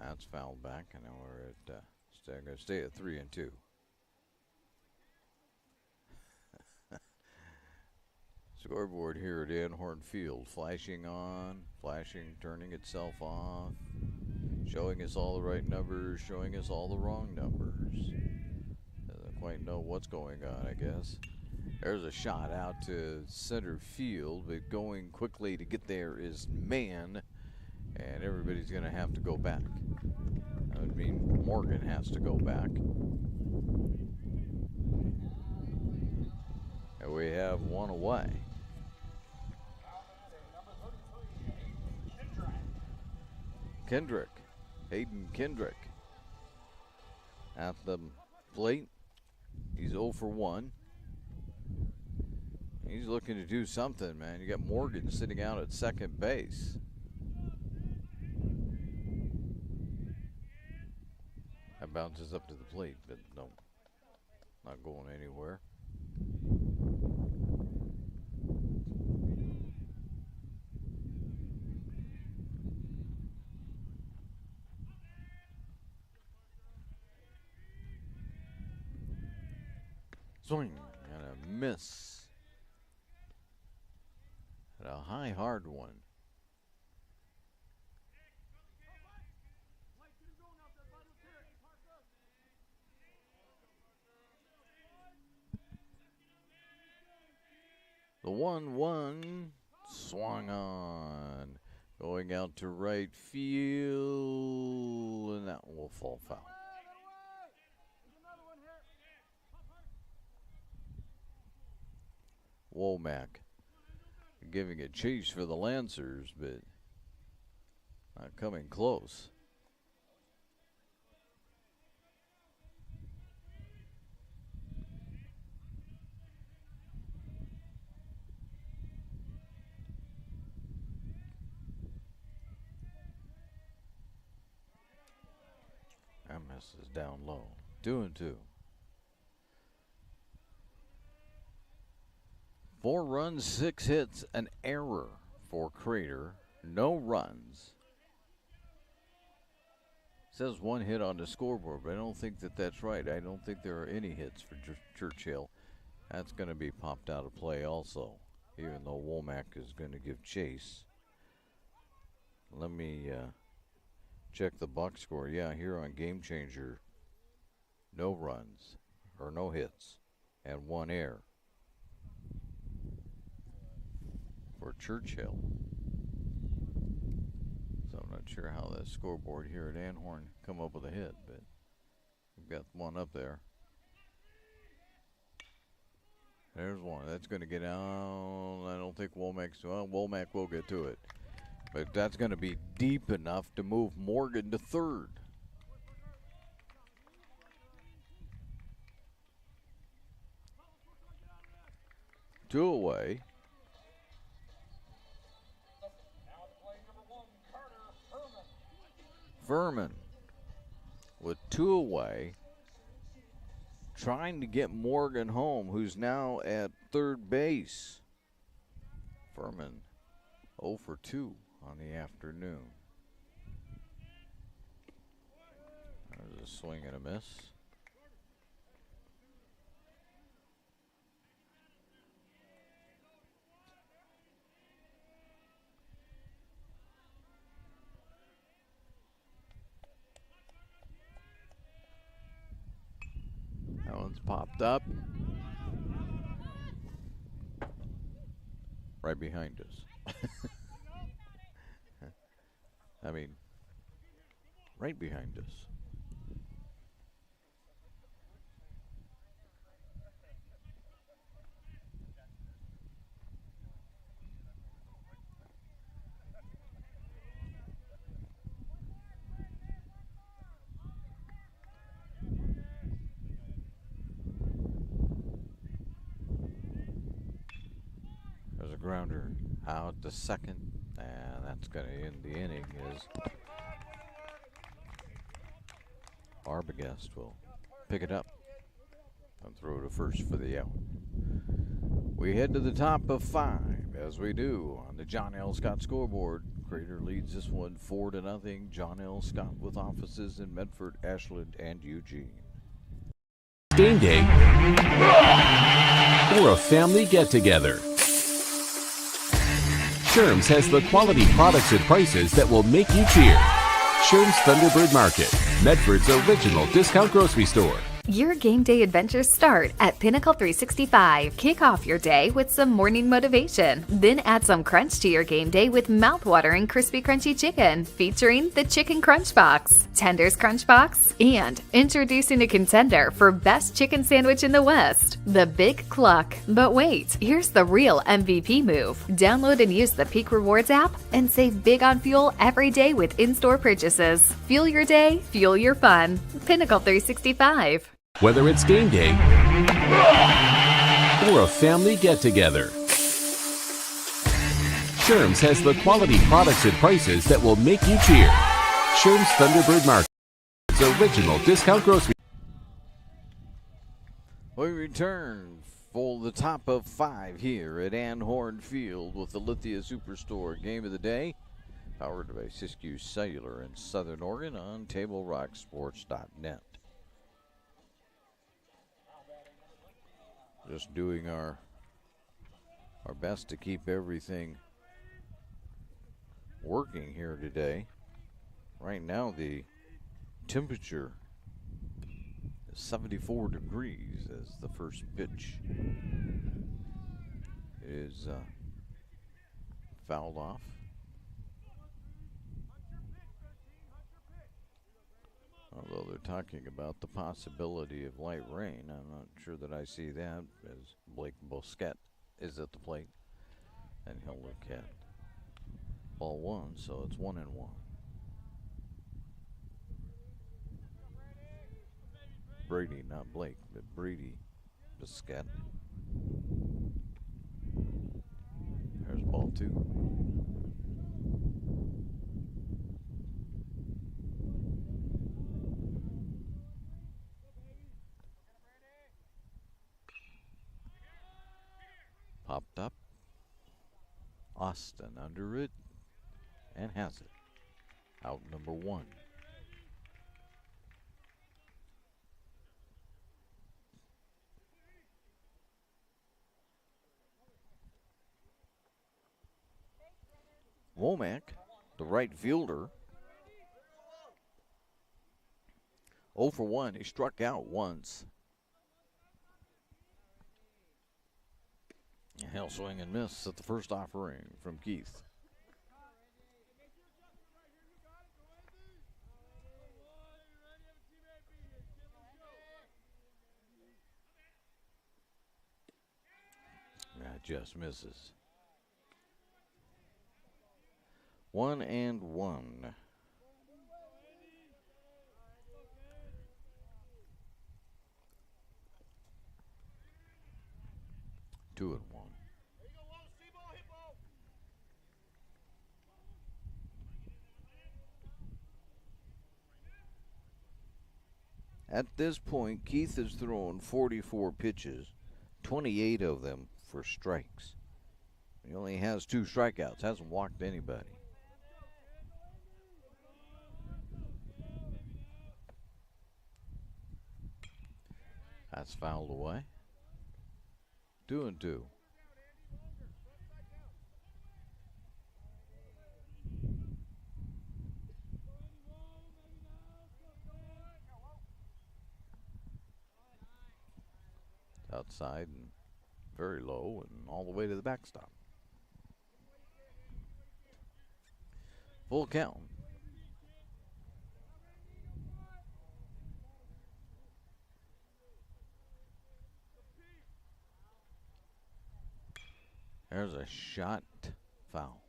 That's fouled back, and now we're at going to stay at 3-2. Scoreboard here at Anhorn Field, flashing on, flashing, turning itself off, showing us all the right numbers, showing us all the wrong numbers. Doesn't quite know what's going on, I guess. There's a shot out to center field, but going quickly to get there is Mann, and everybody's going to have to go back. That would mean Morgan has to go back. And we have one away. Kendrick, Hayden Kendrick at the plate. He's 0 for 1. He's looking to do something, man. You got Morgan sitting out at second base. That bounces up to the plate, but no, not going anywhere. Swing and a miss. And a high, hard one. The 1-1 swung on, going out to right field, and that will fall foul. Womack giving a chase for the Lancers, but not coming close. MS is down low. 2-2. 4 runs, 6 hits, an error for Crater. No runs. Says 1 hit on the scoreboard, but I don't think that that's right. I don't think there are any hits for Churchill. That's going to be popped out of play also, even though Womack is going to give chase. Let me check the box score. Yeah, here on Game Changer, no runs, or no hits, and 1 error for Churchill. So I'm not sure how that scoreboard here at Anhorn come up with a hit, but we've got one up there. There's one. That's going to get out. I don't think Womack's, well, Womack will get to it. But that's going to be deep enough to move Morgan to third. Two away. Furman with 2 away, trying to get Morgan home, who's now at third base. Furman 0 for 2 on the afternoon. There's a swing and a miss. That one's popped up. Right behind us. I mean, right behind us. grounder out to second, and that's going to end the inning as Arbogast will pick it up and throw to first for the out. We head to the top of 5 as we do on the John L. Scott scoreboard. Crater leads this one 4-0. John L. Scott with offices in Medford, Ashland, and Eugene. Game day or a family get-together. Sherm's has the quality products and prices that will make you cheer. Sherm's Thunderbird Market, Medford's original discount grocery store. Your game day adventures start at Pinnacle 365. Kick off your day with some morning motivation. Then add some crunch to your game day with mouth-watering crispy crunchy chicken featuring the Chicken Crunch Box, Tender's Crunch Box, and introducing a contender for best chicken sandwich in the West, the Big Cluck. But wait, here's the real MVP move. Download and use the Peak Rewards app and save big on fuel every day with in-store purchases. Fuel your day, fuel your fun. Pinnacle 365. Whether it's game day or a family get-together, Sherm's has the quality products and prices that will make you cheer. Sherm's Thunderbird Market's original discount grocery. We return for the top of 5 here at Ann Horn Field with the Lithia Superstore game of the day, powered by Siskiyou Cellular in Southern Oregon on TableRockSports.net. Just doing our best to keep everything working here today. Right now the temperature is 74 degrees as the first pitch is fouled off. Although they're talking about the possibility of light rain, I'm not sure that I see that, as Blake Bosquet is at the plate. And he'll look at ball 1, so it's 1-1. Brady, not Blake, but Brady Bosquet. There's ball 2. Popped up. Austin under it and has it. Out number 1. Womack, the right fielder, 0 for 1. He struck out once. He'll swing and miss at the first offering from Keith. That just misses. 1-1. 2-1. At this point, Keith has thrown 44 pitches, 28 of them for strikes. He only has 2 strikeouts, hasn't walked anybody. That's fouled away. 2-2. Outside and very low and all the way to the backstop. Full count. There's a shot foul.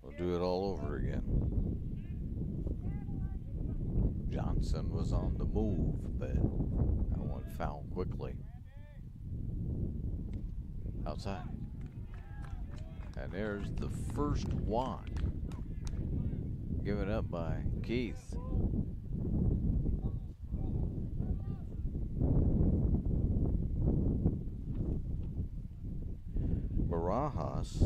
We'll do it all over again. Johnson was on the move, but that one fouled quickly. Outside. And there's the first walk given up by Keith. Barajas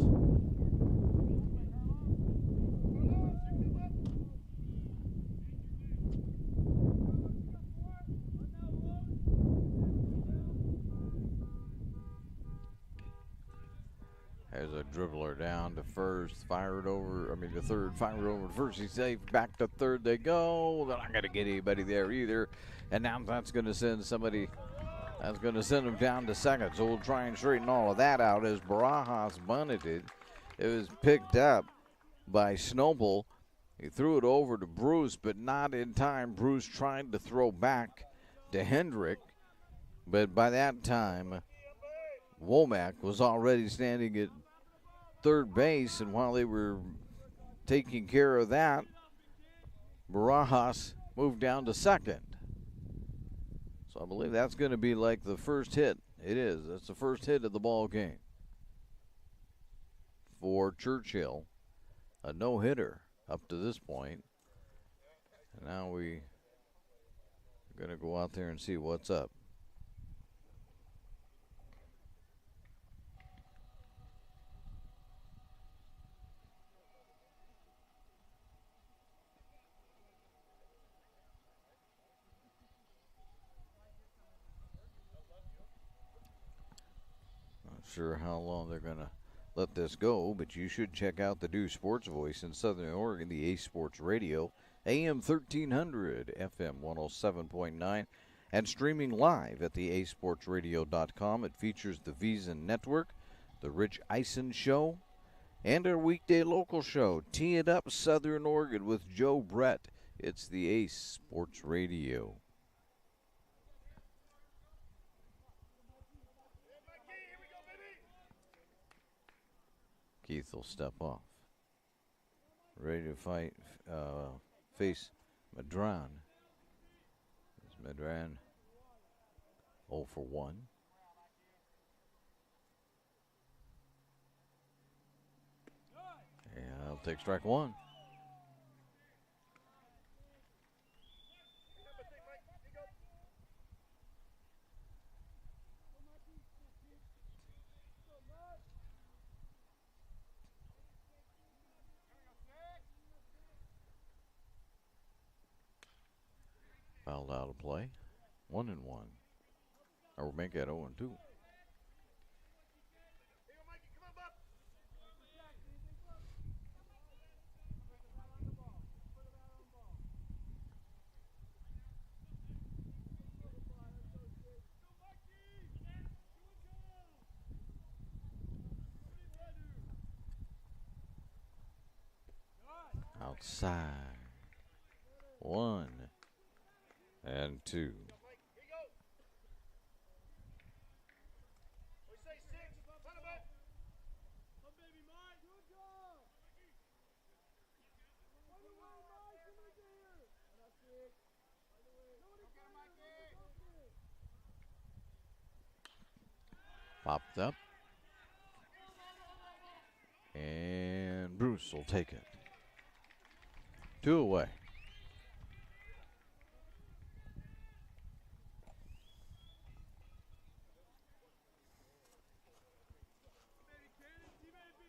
has a dribbler down to first, fired over, to third, fired over to first. He's safe, back to third they go. They're not going to get anybody there either. And now that's going to send somebody, that's going to send them down to second. So we'll try and straighten all of that out as Barajas bunted it. It was picked up by Snowball. He threw it over to Bruce, but not in time. Bruce tried to throw back to Hendrick, but by that time, Womack was already standing at third base, and while they were taking care of that, Barajas moved down to second. So I believe that's going to be like the first hit. It is. That's the first hit of the ball game for Churchill. A no-hitter up to this point. And now we're going to go out there and see what's up. Not sure how long they're going to let this go, but you should check out the new sports voice in Southern Oregon, the Ace Sports Radio, AM 1300, FM 107.9, and streaming live at the acesportsradio.com. It features the VEASAN Network, the Rich Eisen Show, and our weekday local show, Tee It Up Southern Oregon with Joe Brett. It's the Ace Sports Radio. Keith will step off. Ready to fight, face Madran. Madran 0 for 1. And I'll take strike one. Fouled out of play. 1-1. Or we'll make that 0-2. Outside. 1 and 2. Popped up. And Bruce will take it. 2 away.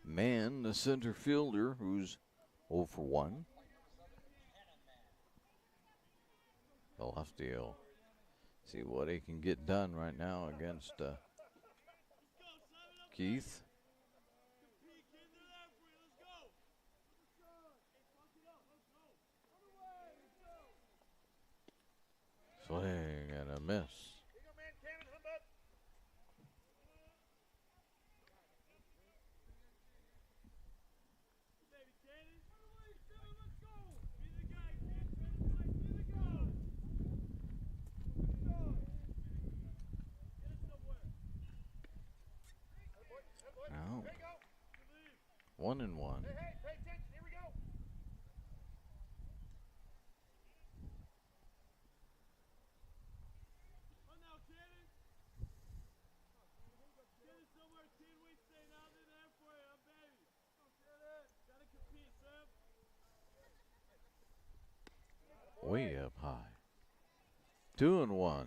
Mann, the center fielder, who's 0 for 1. The lefty will see what he can get done right now against Keith. Swing and a miss. Now, 1-1. Way up high. 2-1.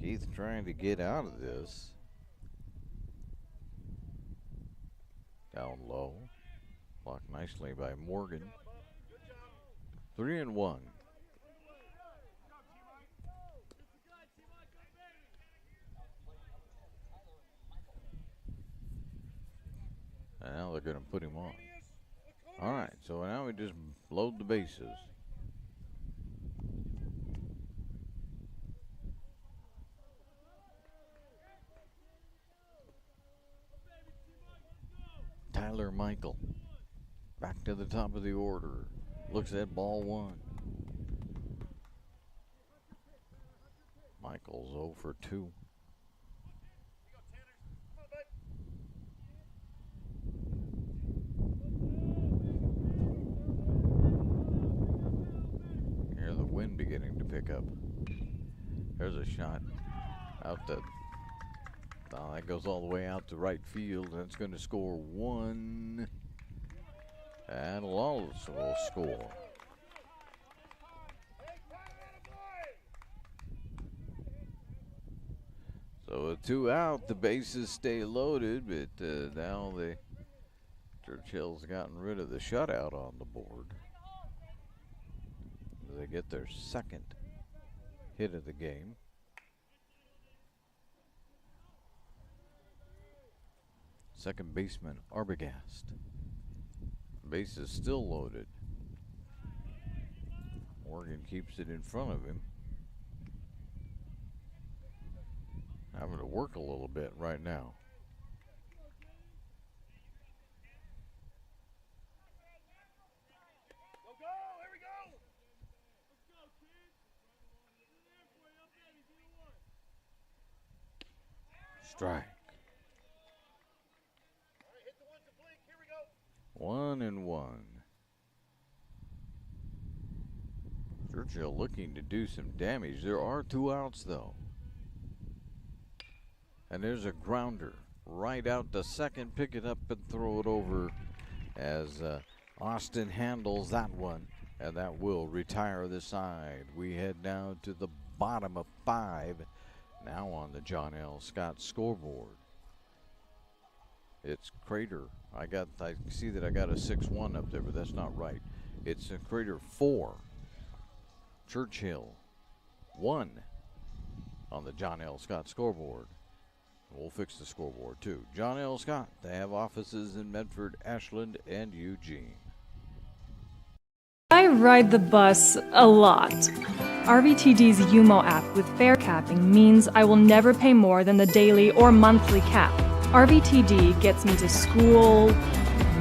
Keith trying to get out of this. Down low. Blocked nicely by Morgan. 3-1. And now they're going to put him on. All right, so now we just load the bases. Tyler Michael back to the top of the order. Looks at ball one. Michael's 0 for 2. Hear the wind beginning to pick up. There's a shot out the. That goes all the way out to right field. That's going to score 1. And Lawless will score. So with 2 out, the bases stay loaded, but now Churchill's gotten rid of the shutout on the board. They get their second hit of the game. Second baseman Arbogast. Base is still loaded. Morgan keeps it in front of him. Having to work a little bit right now. Strike. 1-1. Churchill looking to do some damage. There are 2 outs though. And there's a grounder right out to second. Pick it up and throw it over as Austin handles that one. And that will retire the side. We head now to the bottom of 5. Now on the John L. Scott scoreboard. It's Crater. I see that I got a 6-1 up there, but that's not right. It's a Crater 4. Churchill 1 on the John L. Scott scoreboard. We'll fix the scoreboard too. John L. Scott. They have offices in Medford, Ashland, and Eugene. I ride the bus a lot. RVTD's UMO app with fare capping means I will never pay more than the daily or monthly cap. RVTD gets me to school,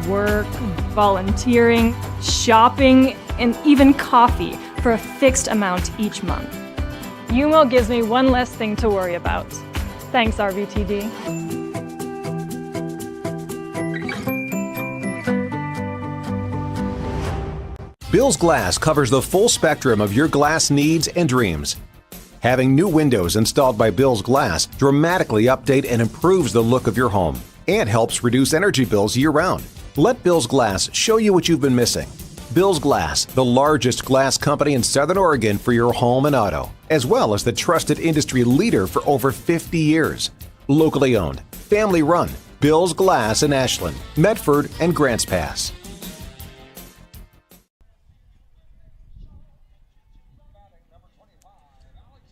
work, volunteering, shopping, and even coffee for a fixed amount each month. UMO gives me one less thing to worry about. Thanks, RVTD. Bill's Glass covers the full spectrum of your glass needs and dreams. Having new windows installed by Bill's Glass dramatically update and improves the look of your home and helps reduce energy bills year-round. Let Bill's Glass show you what you've been missing. Bill's Glass, the largest glass company in Southern Oregon for your home and auto, as well as the trusted industry leader for over 50 years. Locally owned, family run, Bill's Glass in Ashland, Medford, and Grants Pass.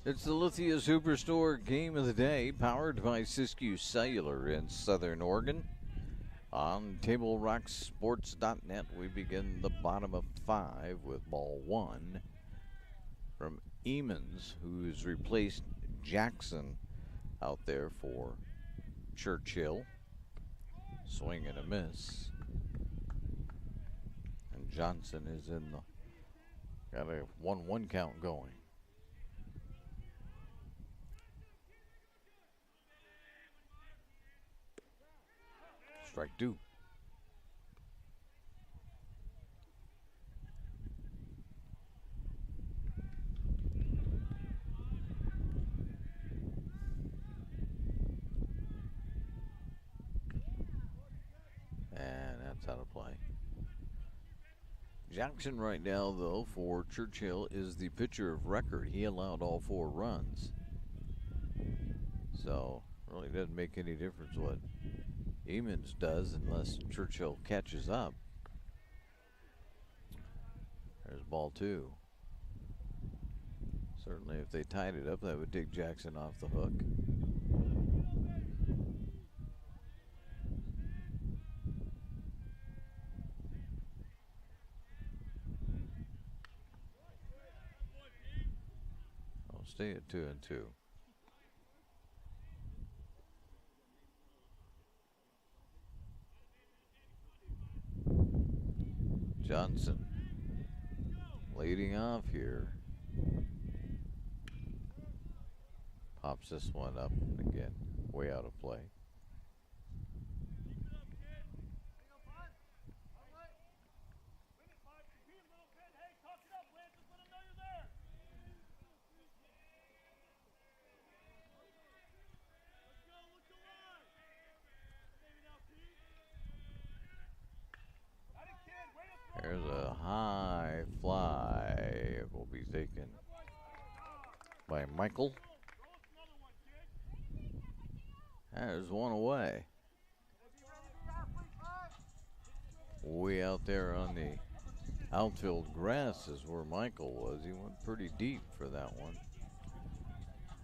It's the Lithia Superstore Game of the Day, powered by Siskiyou Cellular in Southern Oregon. On TableRockSports.net, we begin the bottom of 5 with ball 1 from Emons, who's replaced Jackson out there for Churchill. Swing and a miss. And Johnson is in the, got a 1-1 count going. Strike 2. That's out of play. Jackson right now, though, for Churchill is the pitcher of record. He allowed all 4 runs. So, really doesn't make any difference what Emons does unless Churchill catches up. There's ball 2. Certainly if they tied it up, that would take Jackson off the hook. I'll stay at 2-2. Johnson leading off here. Pops this one up again, way out of play. There's a high fly. It will be taken by Michael. There's one away. Way out there on the outfield grass is where Michael was. He went pretty deep for that one.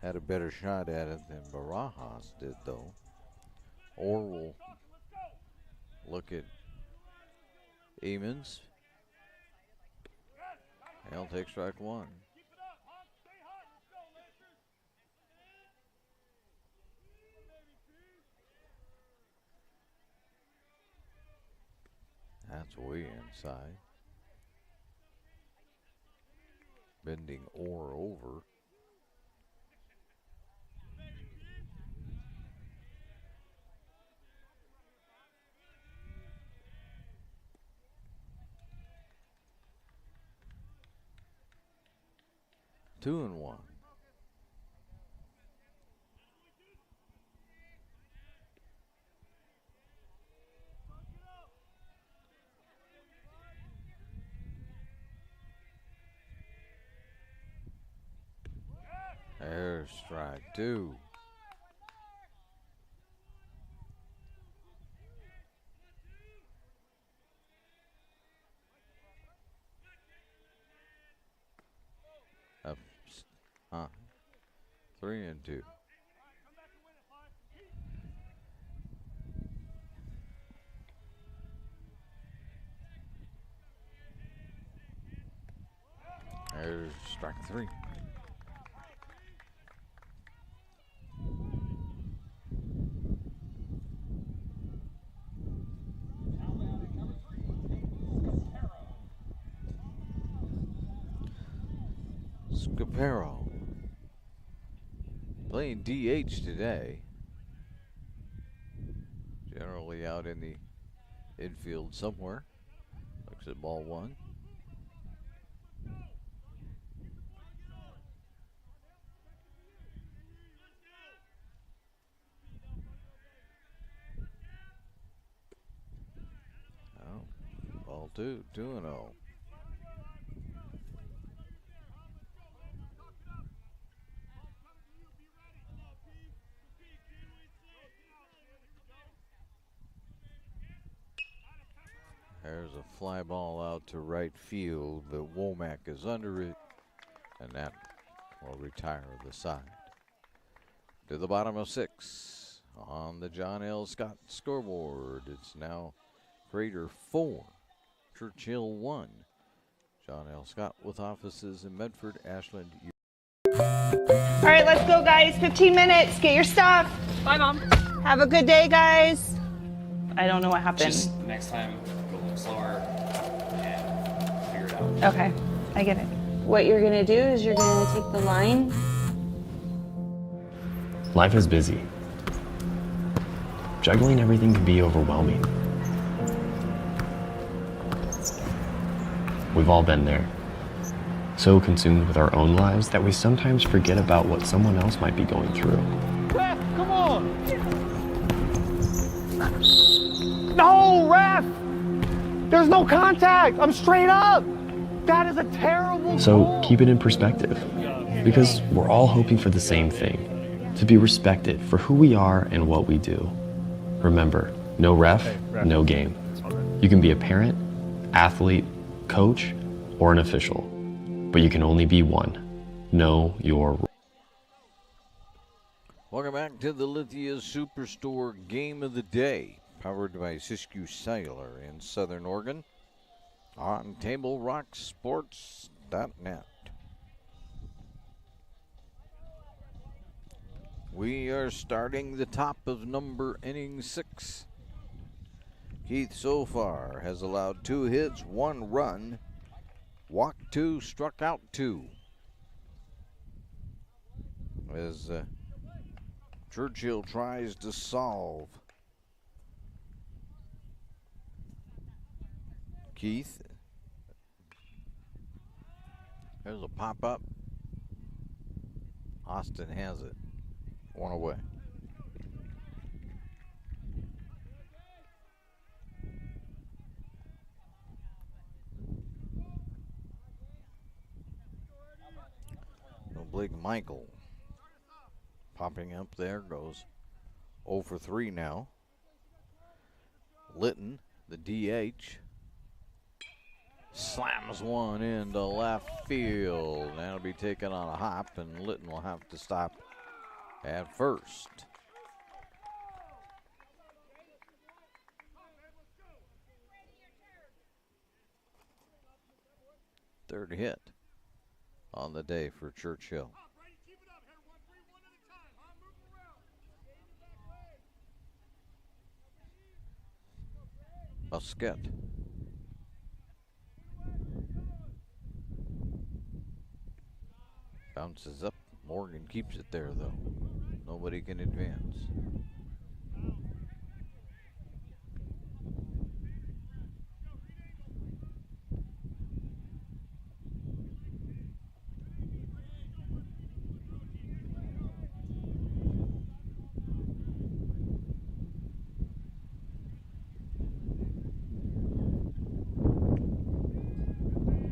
Had a better shot at it than Barajas did, though. Or we'll look at Emons. He'll take strike 1. That's way inside. Bending Orr over. Two and 1. There's strike 2. Up, 3-2. There's strike 3. Scaparo playing DH today. Generally out in the infield somewhere. Looks at ball 1. Oh, ball 2, 2-0. There's a fly ball out to right field, but Womack is under it, and that will retire the side. To the bottom of 6 on the John L. Scott scoreboard. It's now Crater 4, Churchill 1. John L. Scott with offices in Medford, Ashland. All right, let's go, guys. 15 minutes. Get your stuff. Bye, Mom. Have a good day, guys. I don't know what happened. Just next time, go a little slower and figure it out. Okay, I get it. What you're gonna do is you're gonna take the line. Life is busy. Juggling everything can be overwhelming. We've all been there. So consumed with our own lives that we sometimes forget about what someone else might be going through. Ref, come on! No, ref! There's no contact. I'm straight up. That is a terrible So goal. keep it in perspective, because we're all hoping for the same thing, to be respected for who we are and what we do. Remember, no ref, no game. You can be a parent, athlete, coach, or an official, but you can only be one. Know your role. Welcome back to the Lithia Superstore Game of the Day, powered by Siskiyou Cellular in Southern Oregon, on TableRockSports.net. We are starting the top of inning 6. Keith so far has allowed 2 hits, 1 run, walked 2, struck out 2. As Churchill tries to solve. Keith. There's a pop-up. Austin has it. 1 away. Blake Michael popping up there, goes 0 for 3 now. Litton, the DH, slams one into left field. That'll be taken on a hop, and Litton will have to stop at first. Third hit on the day for Churchill. Musket. Bounces up. Morgan keeps it there, though. Nobody can advance.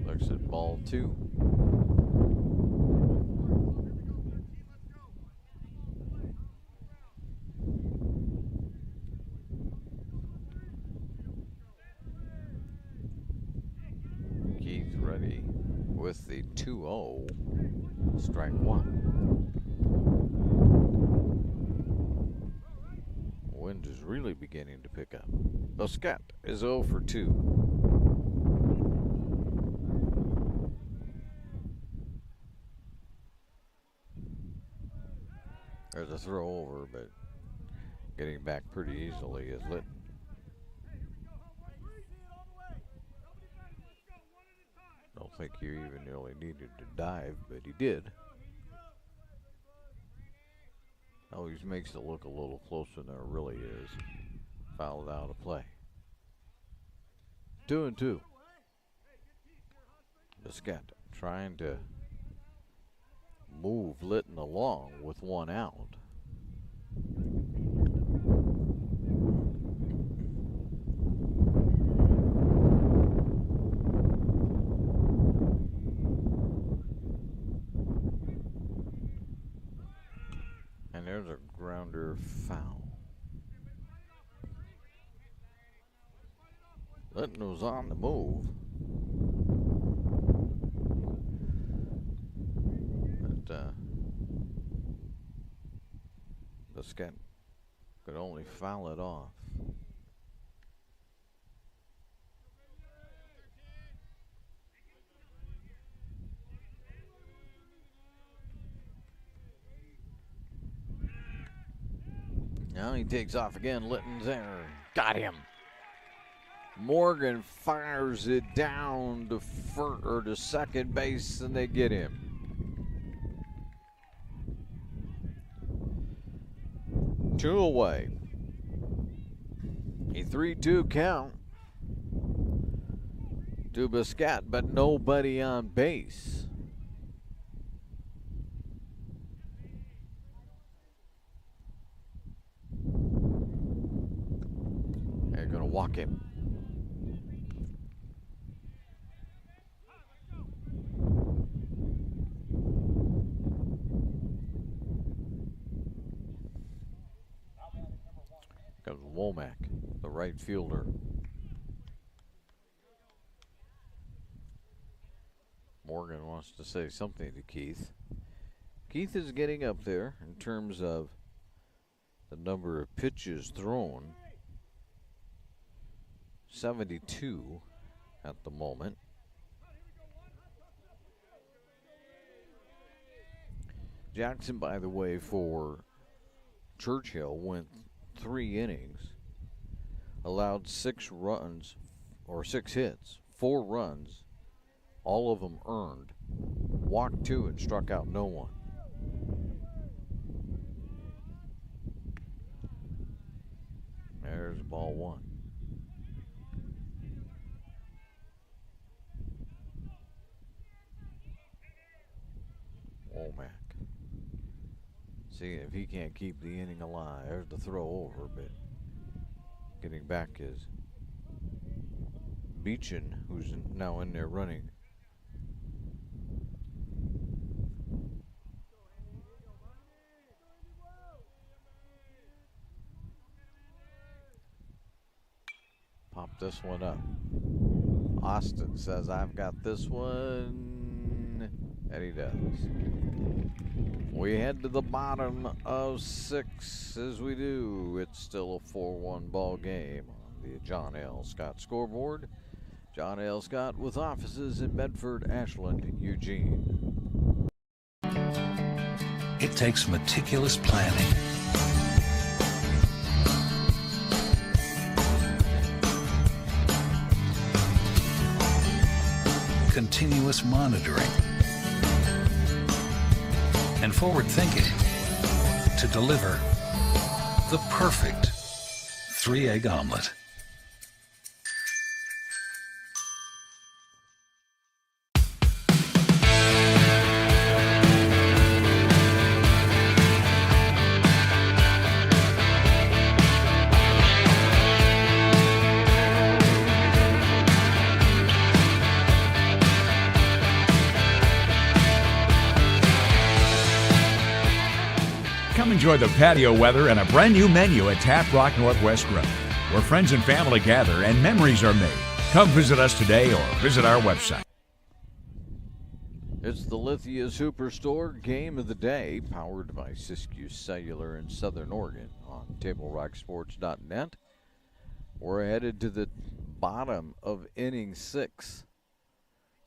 Looks at ball 2. Keith ready with the 2-0. Strike 1. Wind is really beginning to pick up. Muscat is 0 for 2. There's a throw over, but getting back pretty easily is Litton. Don't think he even really needed to dive, but he did. Always makes it look a little closer than it really is. Fouled out of play. 2-2. Muscat trying to move Litton along with 1 out. And there's a grounder foul. Litton was on the move. Muscat could only foul it off. Now he takes off again. Litton's there. Got him. Morgan fires it down to second base, and they get him. Two away. A 3-2 count to Muscat, but nobody on base. They're going to walk him. Womack, the right fielder. Morgan wants to say something to Keith. Keith is getting up there in terms of the number of pitches thrown. 72 at the moment. Jackson, by the way, for Churchill went 3 innings, allowed 6 runs, or 6 hits, 4 runs, all of them earned, walked 2 and struck out no one. There's ball 1. Womack. See if he can't keep the inning alive. There's the throw over, but getting back is Beechin, who's now in there running. Pop this one up. Austin says, I've got this one. And he does. We head to the bottom of 6 as we do. It's still a 4-1 ball game on the John L. Scott scoreboard. John L. Scott with offices in Medford, Ashland, Eugene. It takes meticulous planning, continuous monitoring, and forward thinking to deliver the perfect 3-egg omelet. Enjoy the patio weather and a brand new menu at Tap Rock Northwest Grill, where friends and family gather and memories are made. Come visit us today or visit our website. It's the Lithia Superstore Game of the Day, powered by Siskiyou Cellular in Southern Oregon on TableRockSports.net. We're headed to the bottom of inning 6.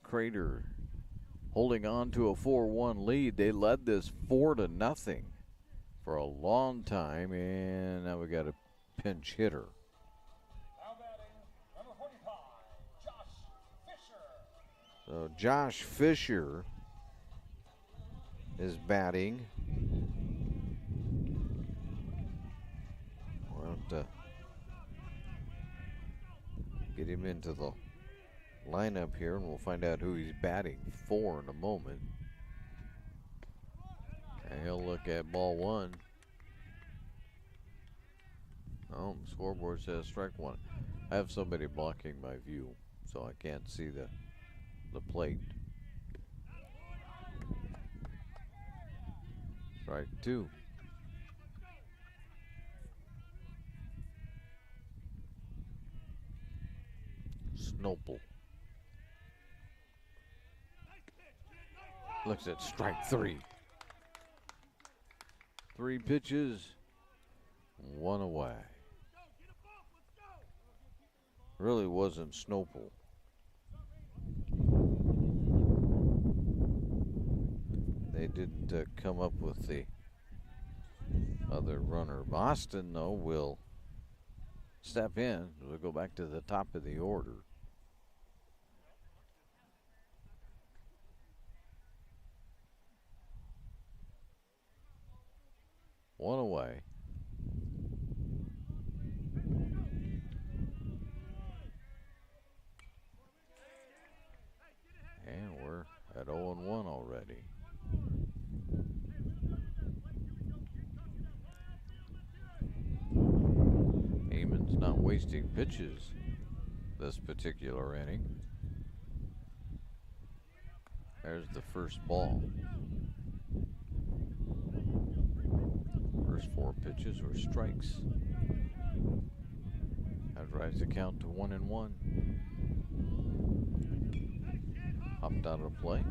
Crater holding on to a 4-1 lead. They led this 4-0. For a long time, and now we got a pinch hitter. So Josh Fisher is batting. We'll have to get him into the lineup here, and we'll find out who he's batting for in a moment. And he'll look at ball 1. Oh, the scoreboard says strike 1. I have somebody blocking my view, so I can't see the plate. Strike 2. Snopel looks at strike 3. 3 pitches, 1 away. Really wasn't Snopel. They didn't come up with the other runner. Boston, though, will step in. We'll go back to the top of the order. One away. And we're at 0-1 already. Eamon's not wasting pitches this particular inning. There's the first ball. First 4 pitches were strikes. That drives the count to 1-1. Hopped out of play.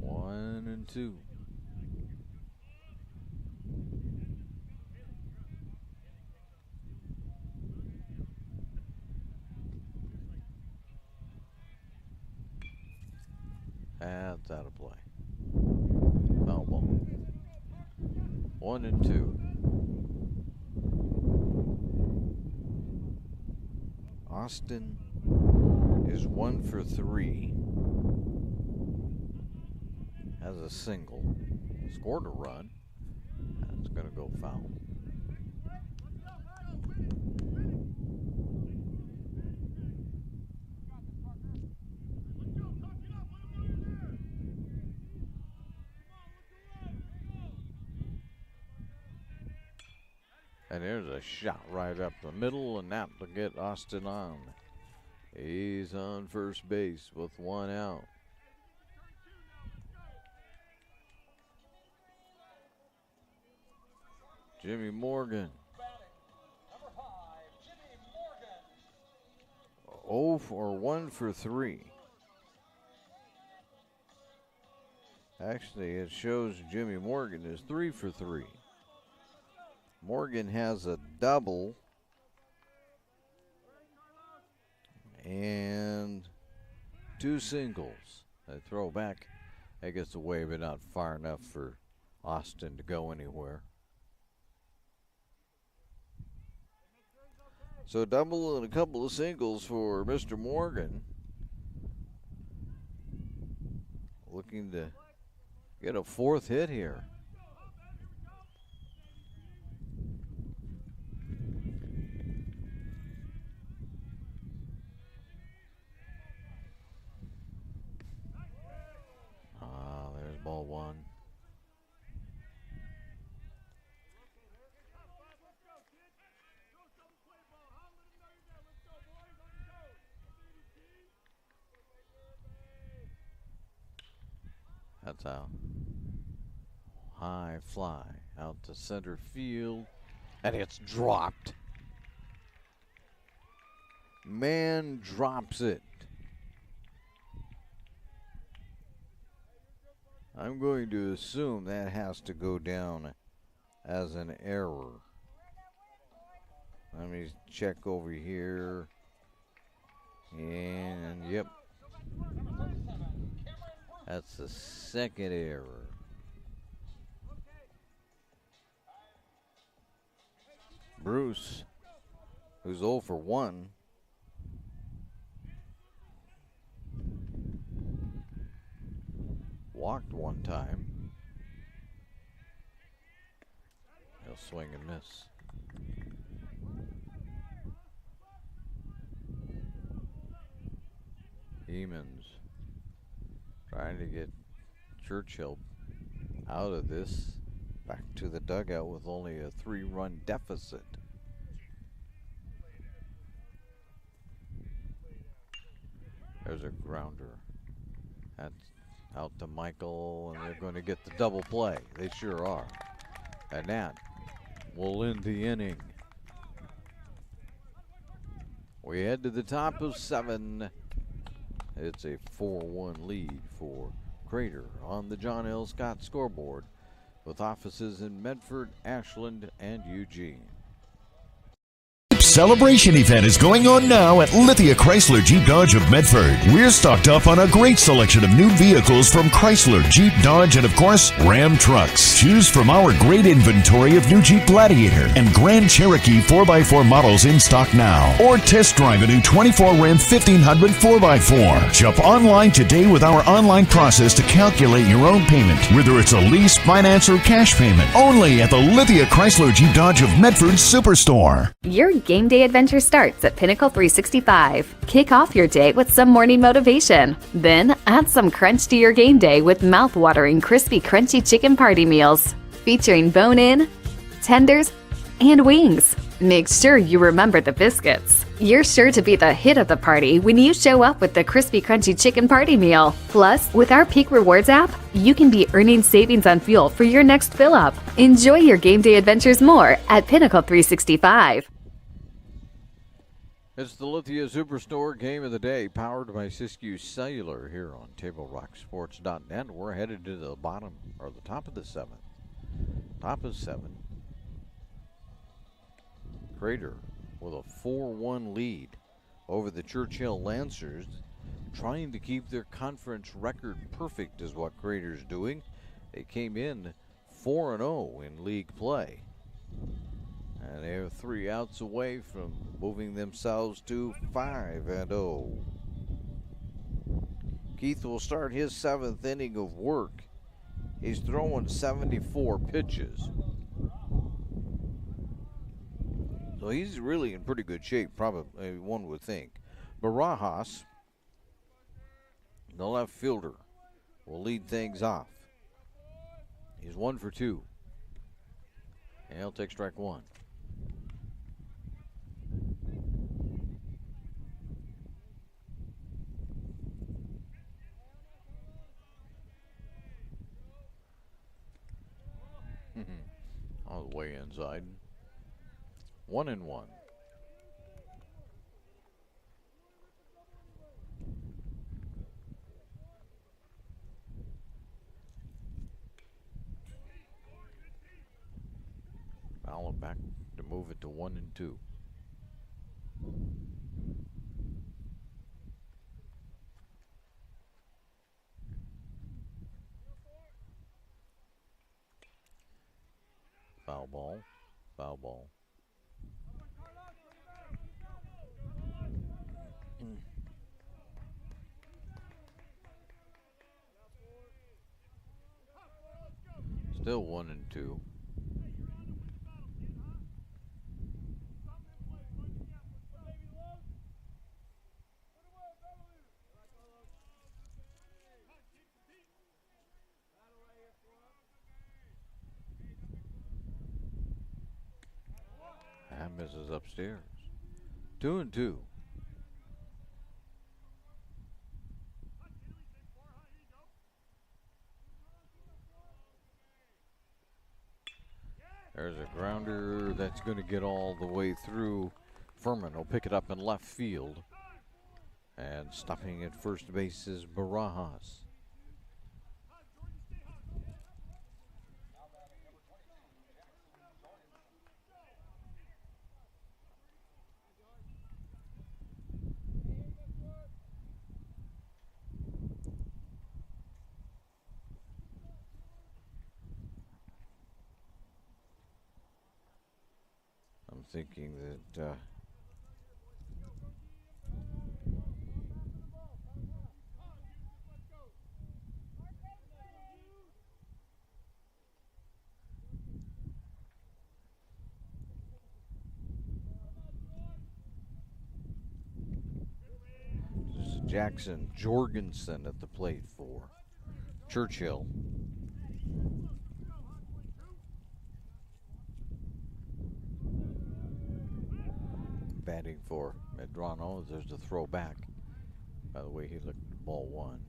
1-2. That's out of play. Foul ball. 1-2. Austin is 1 for 3. Has a single. Scored a run. That's going to go foul. And there's a shot right up the middle, and that will get Austin on. He's on first base with 1 out. Jimmy Morgan. 1 for 3. Actually, it shows Jimmy Morgan is 3 for 3. Morgan has a double and 2 singles. They throw back. That gets away, but not far enough for Austin to go anywhere. So a double and a couple of singles for Mr. Morgan. Looking to get a 4th hit here. There's ball 1. That's out. High fly out to center field, and it's dropped. Man drops it. I'm going to assume that has to go down as an error. Let me check over here. And yep. That's the 2nd error. Bruce, who's 0 for 1. Walked 1 time. He'll swing and miss. Hemans trying to get Churchill out of this, back to the dugout with only a 3-run deficit. There's a grounder. That's out to Michael, and they're going to get the double play. They sure are. And that will end the inning. We head to the top of 7. It's a 4-1 lead for Crater on the John L. Scott scoreboard, with offices in Medford, Ashland, and Eugene. Celebration event is going on now at Lithia Chrysler Jeep Dodge of Medford. We're stocked up on a great selection of new vehicles from Chrysler, Jeep, Dodge, and of course, Ram trucks. Choose from our great inventory of new Jeep Gladiator and Grand Cherokee 4x4 models in stock now. Or test drive a new 24 Ram 1500 4x4. Shop online today with our online process to calculate your own payment, whether it's a lease, finance, or cash payment. Only at the Lithia Chrysler Jeep Dodge of Medford Superstore. Your game day adventure starts at Pinnacle 365. Kick off your day with some morning motivation. Then add some crunch to your game day with mouth-watering crispy crunchy chicken party meals. Featuring bone-in, tenders, and wings. Make sure you remember the biscuits. You're sure to be the hit of the party when you show up with the crispy crunchy chicken party meal. Plus, with our Peak Rewards app, you can be earning savings on fuel for your next fill-up. Enjoy your game day adventures more at Pinnacle 365. It's the Lithia Superstore Game of the Day, powered by Siskiyou Cellular here on TableRockSports.net. We're headed to the bottom, or the top of the seventh. Top of 7. Crater with a 4-1 lead over the Churchill Lancers, trying to keep their conference record perfect is what Crater's doing. They came in 4-0 in league play. And they're 3 outs away from moving themselves to 5-0. Keith will start his 7th inning of work. He's throwing 74 pitches. So he's really in pretty good shape, probably, one would think. Barajas, the left fielder, will lead things off. He's 1 for 2. And he'll take strike 1. All the way inside. 1-1. Foul back to move it to 1-2. Foul ball. Foul ball. Still 1-2. That misses upstairs. 2-2. There's a grounder that's going to get all the way through. Furman will pick it up in left field. And stopping at first base is Barajas. I'm thinking that this is Jackson Jorgensen at the plate for Churchill. Batting for Medrano. There's the throw back. By the way, he looked at ball 1.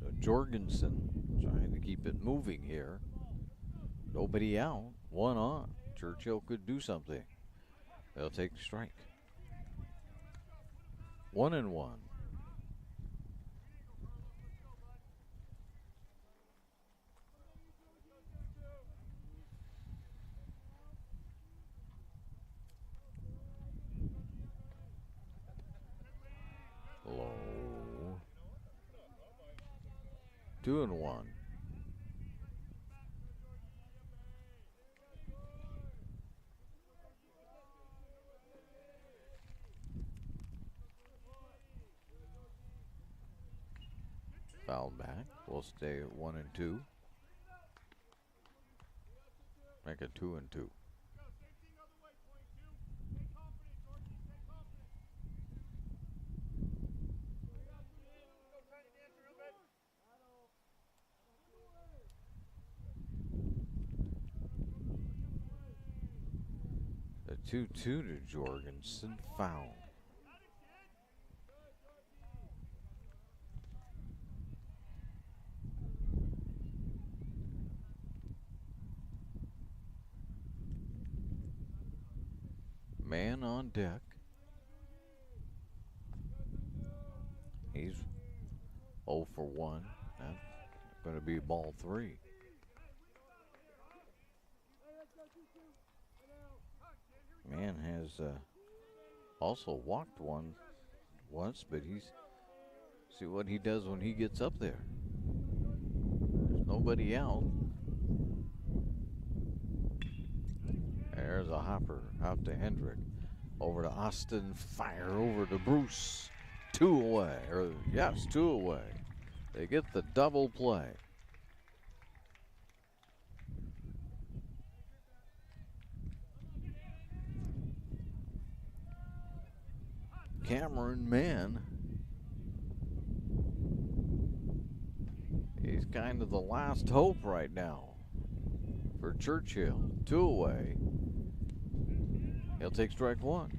So Jorgensen trying to keep it moving here. Nobody out. 1 on. Churchill could do something. They'll take strike. 1-1. Low. 2-1. Fouled back. We'll stay at 1-2. Make it 2-2. 2-2 to Jorgensen. Foul. Man on deck. He's 0 for 1. That's going to be ball 3. Man has also walked one once, but see what he does when he gets up there. There's nobody out. There's a hopper out to Hendrick. Over to Austin. Fire over to Bruce. 2 away. Yes, 2 away. They get the double play. Cameron Mann. He's kind of the last hope right now for Churchill. 2 away. He'll take strike 1.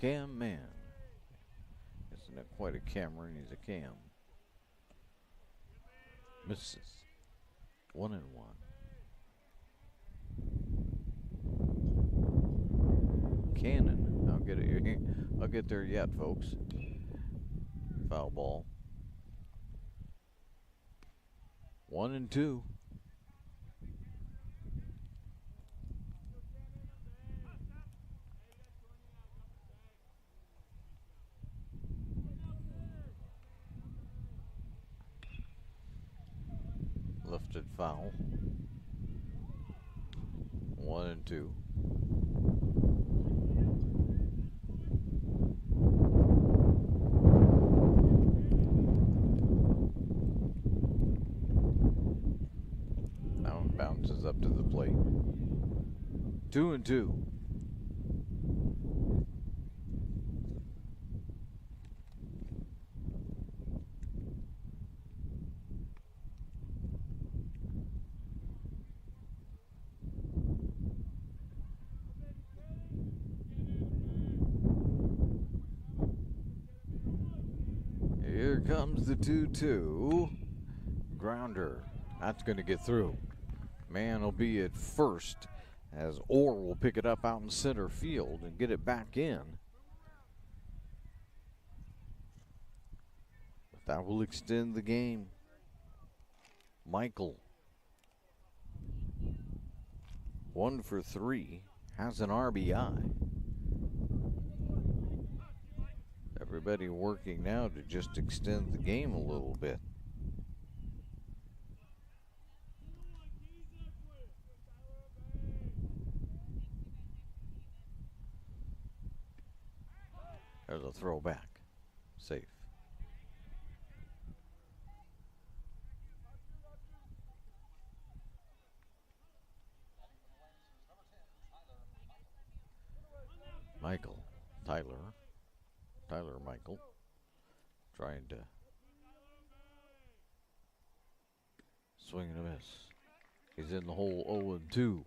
Cam Mann. Isn't it quite a Cameron? He's a Cam. Misses. 1-1. Cannon. I'll get there yet, folks. Foul ball. 1-2. Lifted foul. 1-2. Now it bounces up to the plate. 2-2. Here comes the 2-2. Grounder. That's going to get through. Man will be at first as Orr will pick it up out in center field and get it back in. But that will extend the game. Michael. 1 for 3. Has an RBI. Everybody working now to just extend the game a little bit. There's a throwback. Safe. Michael. Tyler Michael. Trying to swing and a miss. He's in the hole 0-2.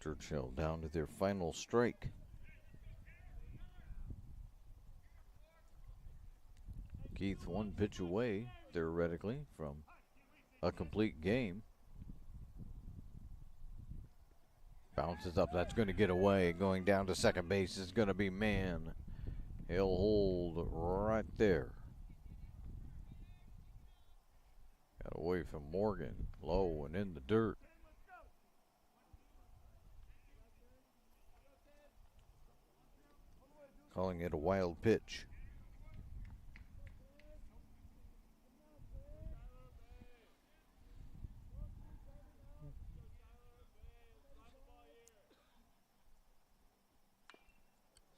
Churchill down to their final strike. Keith 1 pitch away, theoretically, from a complete game. Bounces up, that's going to get away. Going down to second base is going to be Mann. He'll hold right there. Got away from Morgan, low and in the dirt. Calling it a wild pitch.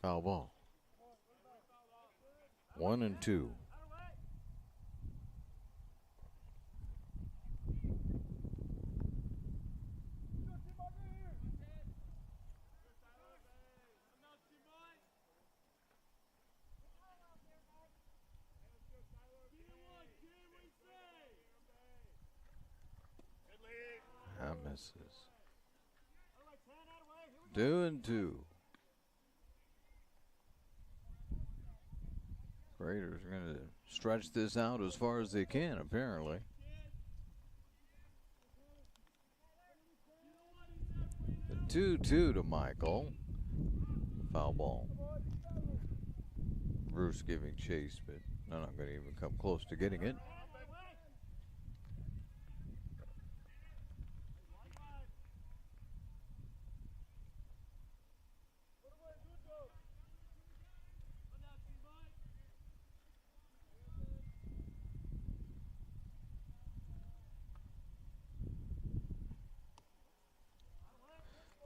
Foul ball. 1-2. misses. 2-2. Raiders are going to stretch this out as far as they can, apparently. The 2-2 to Michael. Foul ball. Bruce giving chase, but they're not going to even come close to getting it.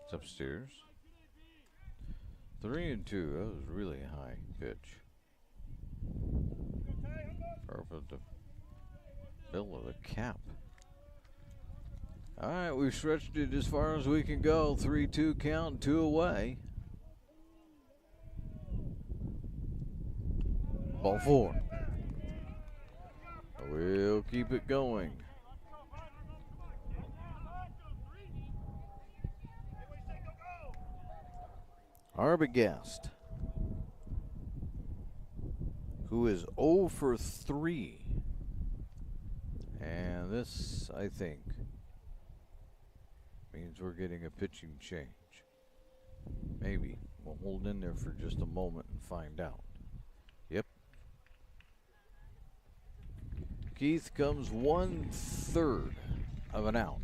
It's upstairs. 3-2. That was really high pitch. Perfect to fill with a cap. All right, we've stretched it as far as we can go. 3-2 count, 2 away. Ball 4. We'll keep it going. Arbogast, who is 0 for 3. And this, I think, means we're getting a pitching change. Maybe. We'll hold in there for just a moment and find out. Yep. Keith comes 1/3 of an out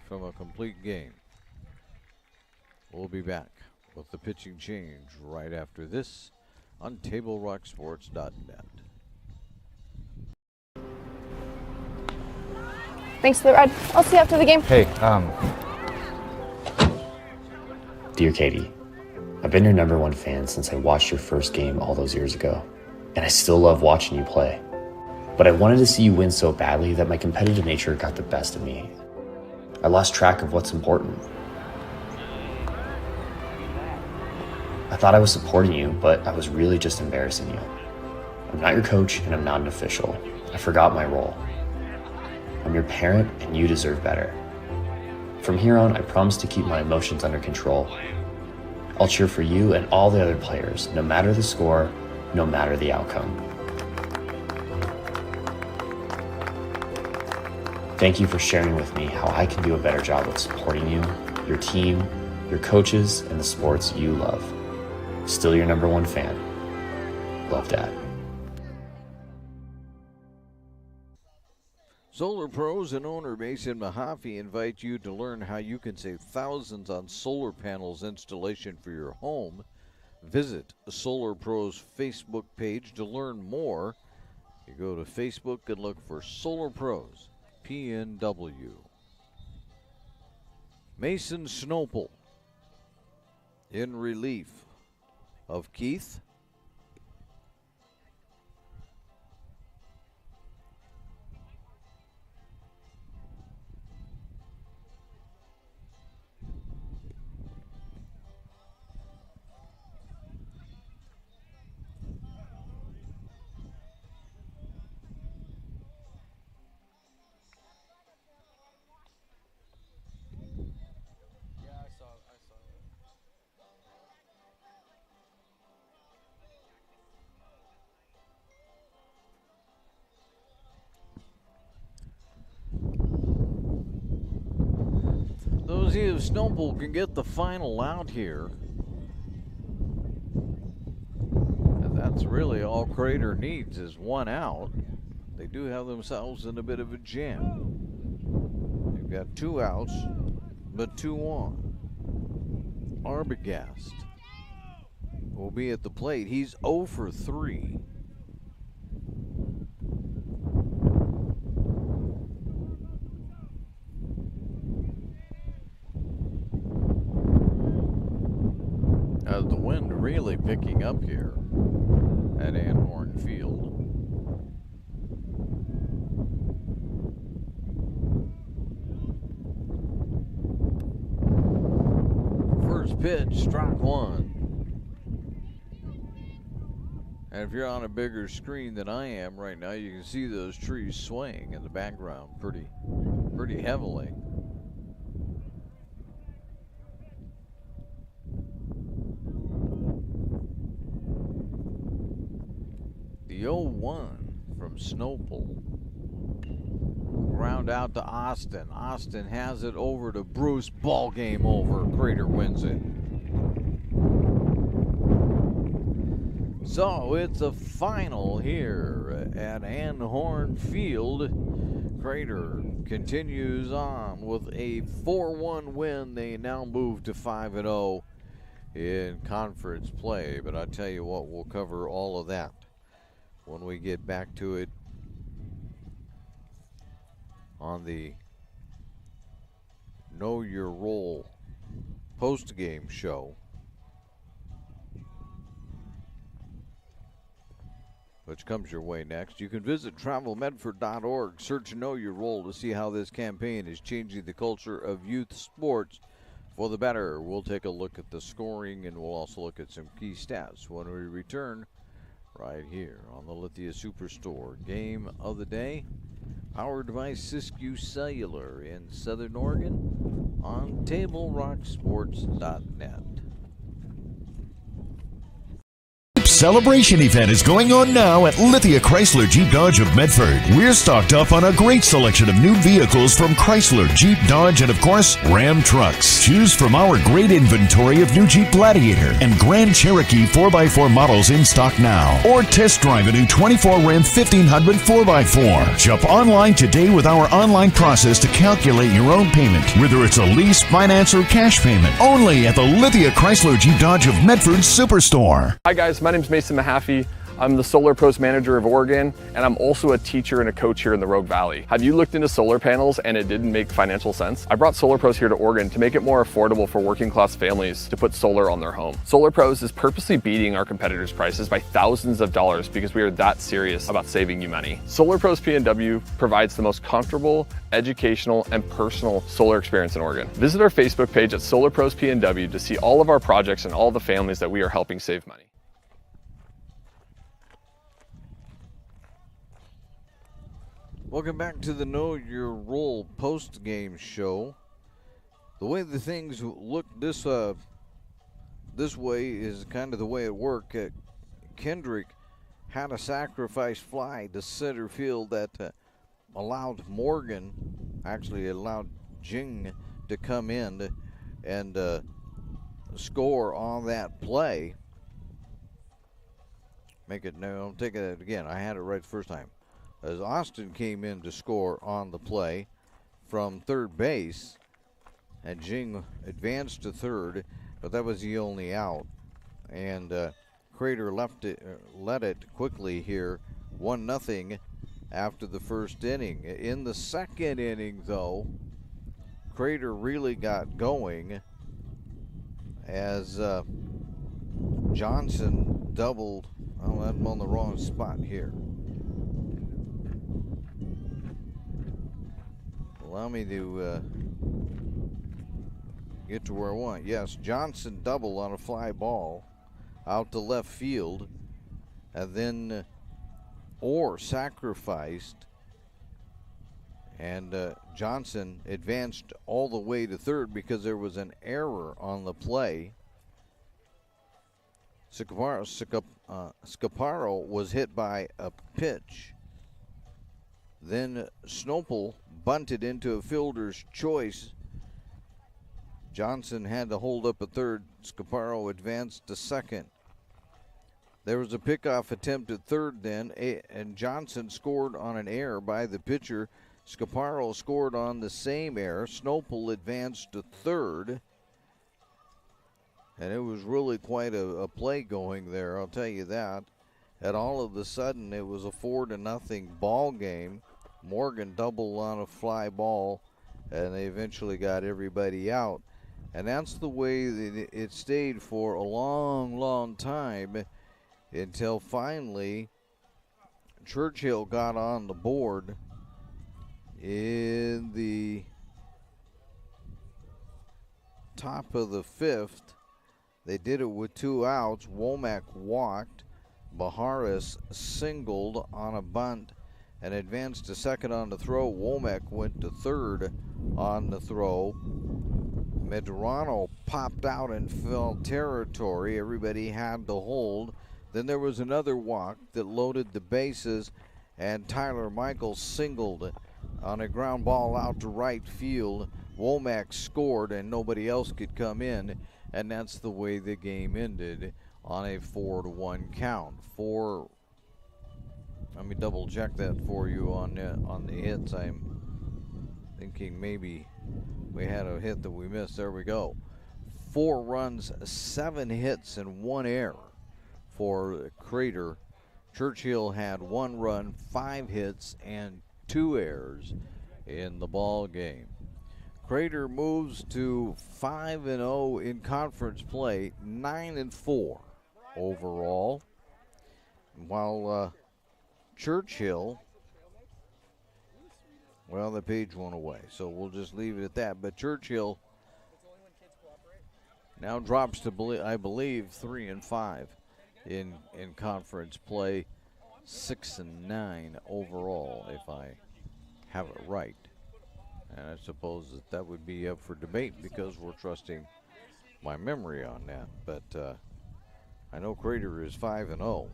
from a complete game. We'll be back with the pitching change right after this on TableRockSports.net. Thanks for the ride. I'll see you after the game. Hey, Dear Katie, I've been your #1 fan since I watched your first game all those years ago, and I still love watching you play. But I wanted to see you win so badly that my competitive nature got the best of me. I lost track of what's important. I thought I was supporting you, but I was really just embarrassing you. I'm not your coach, and I'm not an official. I forgot my role. I'm your parent, and you deserve better. From here on, I promise to keep my emotions under control. I'll cheer for you and all the other players, no matter the score, no matter the outcome. Thank you for sharing with me how I can do a better job of supporting you, your team, your coaches, and the sports you love. Still your #1 fan. Love, Dad. Solar Pros and owner Mason Mahaffey invite you to learn how you can save thousands on solar panels installation for your home. Visit Solar Pros Facebook page to learn more. You go to Facebook and look for Solar Pros, PNW. Mason Snopel in relief of Keith. Those of you of Snowball can get the final out here. And that's really all Crater needs is 1 out. They do have themselves in a bit of a jam. They've got 2 outs, but 2 on. Arbogast will be at the plate. He's 0 for 3. The wind really picking up here at Anhorn Field. First pitch, strike 1. And if you're on a bigger screen than I am right now, you can see those trees swaying in the background pretty heavily. The 0-1 from Snowple. Ground out to Austin. Austin has it over to Bruce. Ball game over. Crater wins it. So it's a final here at Anhorn Field. Crater continues on with a 4-1 win. They now move to 5-0 in conference play. But I tell you what, we'll cover all of that when we get back to it on the Know Your Role post-game show, which comes your way next. You can visit travelmedford.org, search Know Your Role to see how this campaign is changing the culture of youth sports for the better. We'll take a look at the scoring, and we'll also look at some key stats when we return right here on the Lithia Superstore. Game of the day, powered by Siskiyou Cellular in Southern Oregon on TableRockSports.net. Celebration event is going on now at Lithia Chrysler Jeep Dodge of Medford. We're stocked up on a great selection of new vehicles from Chrysler, Jeep, Dodge, and of course, Ram trucks. Choose from our great inventory of new Jeep Gladiator and Grand Cherokee 4x4 models in stock now. Or test drive a new 24 Ram 1500 4x4. Shop online today with our online process to calculate your own payment, whether it's a lease, finance, or cash payment. Only at the Lithia Chrysler Jeep Dodge of Medford Superstore. Hi guys, my name's Mason Mahaffey. I'm the Solar Pros Manager of Oregon, and I'm also a teacher and a coach here in the Rogue Valley. Have you looked into solar panels and it didn't make financial sense? I brought Solar Pros here to Oregon to make it more affordable for working class families to put solar on their home. Solar Pros is purposely beating our competitors' prices by thousands of dollars because we are that serious about saving you money. Solar Pros PNW provides the most comfortable, educational, and personal solar experience in Oregon. Visit our Facebook page at Solar Pros PNW to see all of our projects and all the families that we are helping save money. Welcome back to the Know Your Role post-game show. The way the things look this way is kind of the way it worked. Kendrick had a sacrifice fly to center field that allowed Jing to come in and score on that play. I'll take it again. I had it right the first time. As Austin came in to score on the play from third base, and Jing advanced to third, but that was the only out. And Crater led it quickly here, 1-0 after the first inning. In the second inning, though, Crater really got going as Johnson doubled. Oh, I'm on the wrong spot here. Allow me to get to where I want. Yes, Johnson doubled on a fly ball out to left field, and then Orr sacrificed, and Johnson advanced all the way to third because there was an error on the play. Scaparo was hit by a pitch. Then Snopel bunted into a fielder's choice. Johnson had to hold up a third. Scaparo advanced to second. There was a pickoff attempt at third then, and Johnson scored on an error by the pitcher. Scaparo scored on the same error. Snopel advanced to third. And it was really quite a play going there, I'll tell you that. And all of a sudden, it was a 4-0 ball game. Morgan doubled on a fly ball, and they eventually got everybody out. And that's the way that it stayed for a long, long time until finally Churchill got on the board in the top of the fifth. They did it with 2 outs. Womack walked. Baharis singled on a bunt and advanced to second on the throw. Womack went to third on the throw. Medrano popped out in foul territory. Everybody had to hold. Then there was another walk that loaded the bases, and Tyler Michaels singled on a ground ball out to right field. Womack scored, and nobody else could come in, and that's the way the game ended on a 4-1 count. Let me double check that for you on the hits. I'm thinking maybe we had a hit that we missed. There we go. 4 runs, 7 hits, and 1 error for Crater. Churchill had 1 run, 5 hits, and 2 errors in the ball game. Crater moves to 5-0 in conference play, 9-4 overall. While Churchill, well, the page went away, so we'll just leave it at that. But Churchill now drops to, I believe, 3-5 in conference play, 6-9 overall, if I have it right. And I suppose that would be up for debate because we're trusting my memory on that. But I know Crater is 5-0.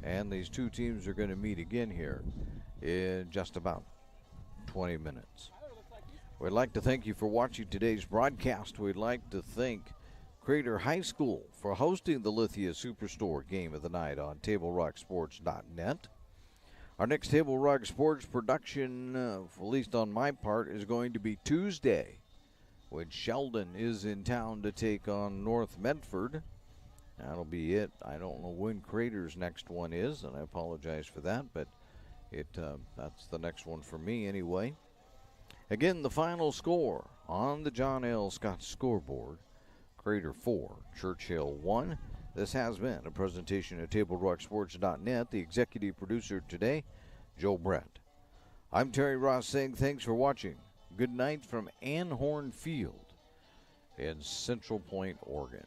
And these two teams are going to meet again here in just about 20 minutes. We'd like to thank you for watching today's broadcast. We'd like to thank Crater High School for hosting the Lithia Superstore Game of the Night on TableRockSports.net. Our next Table Rock Sports production, at least on my part, is going to be Tuesday, when Sheldon is in town to take on North Medford. That'll be it. I don't know when Crater's next one is, and I apologize for that, but that's the next one for me anyway. Again, the final score on the John L. Scott scoreboard: Crater 4, Churchill 1. This has been a presentation of TableRockSports.net. The executive producer today, Joe Brett. I'm Terry Ross saying thanks for watching. Good night from Anhorn Field in Central Point, Oregon.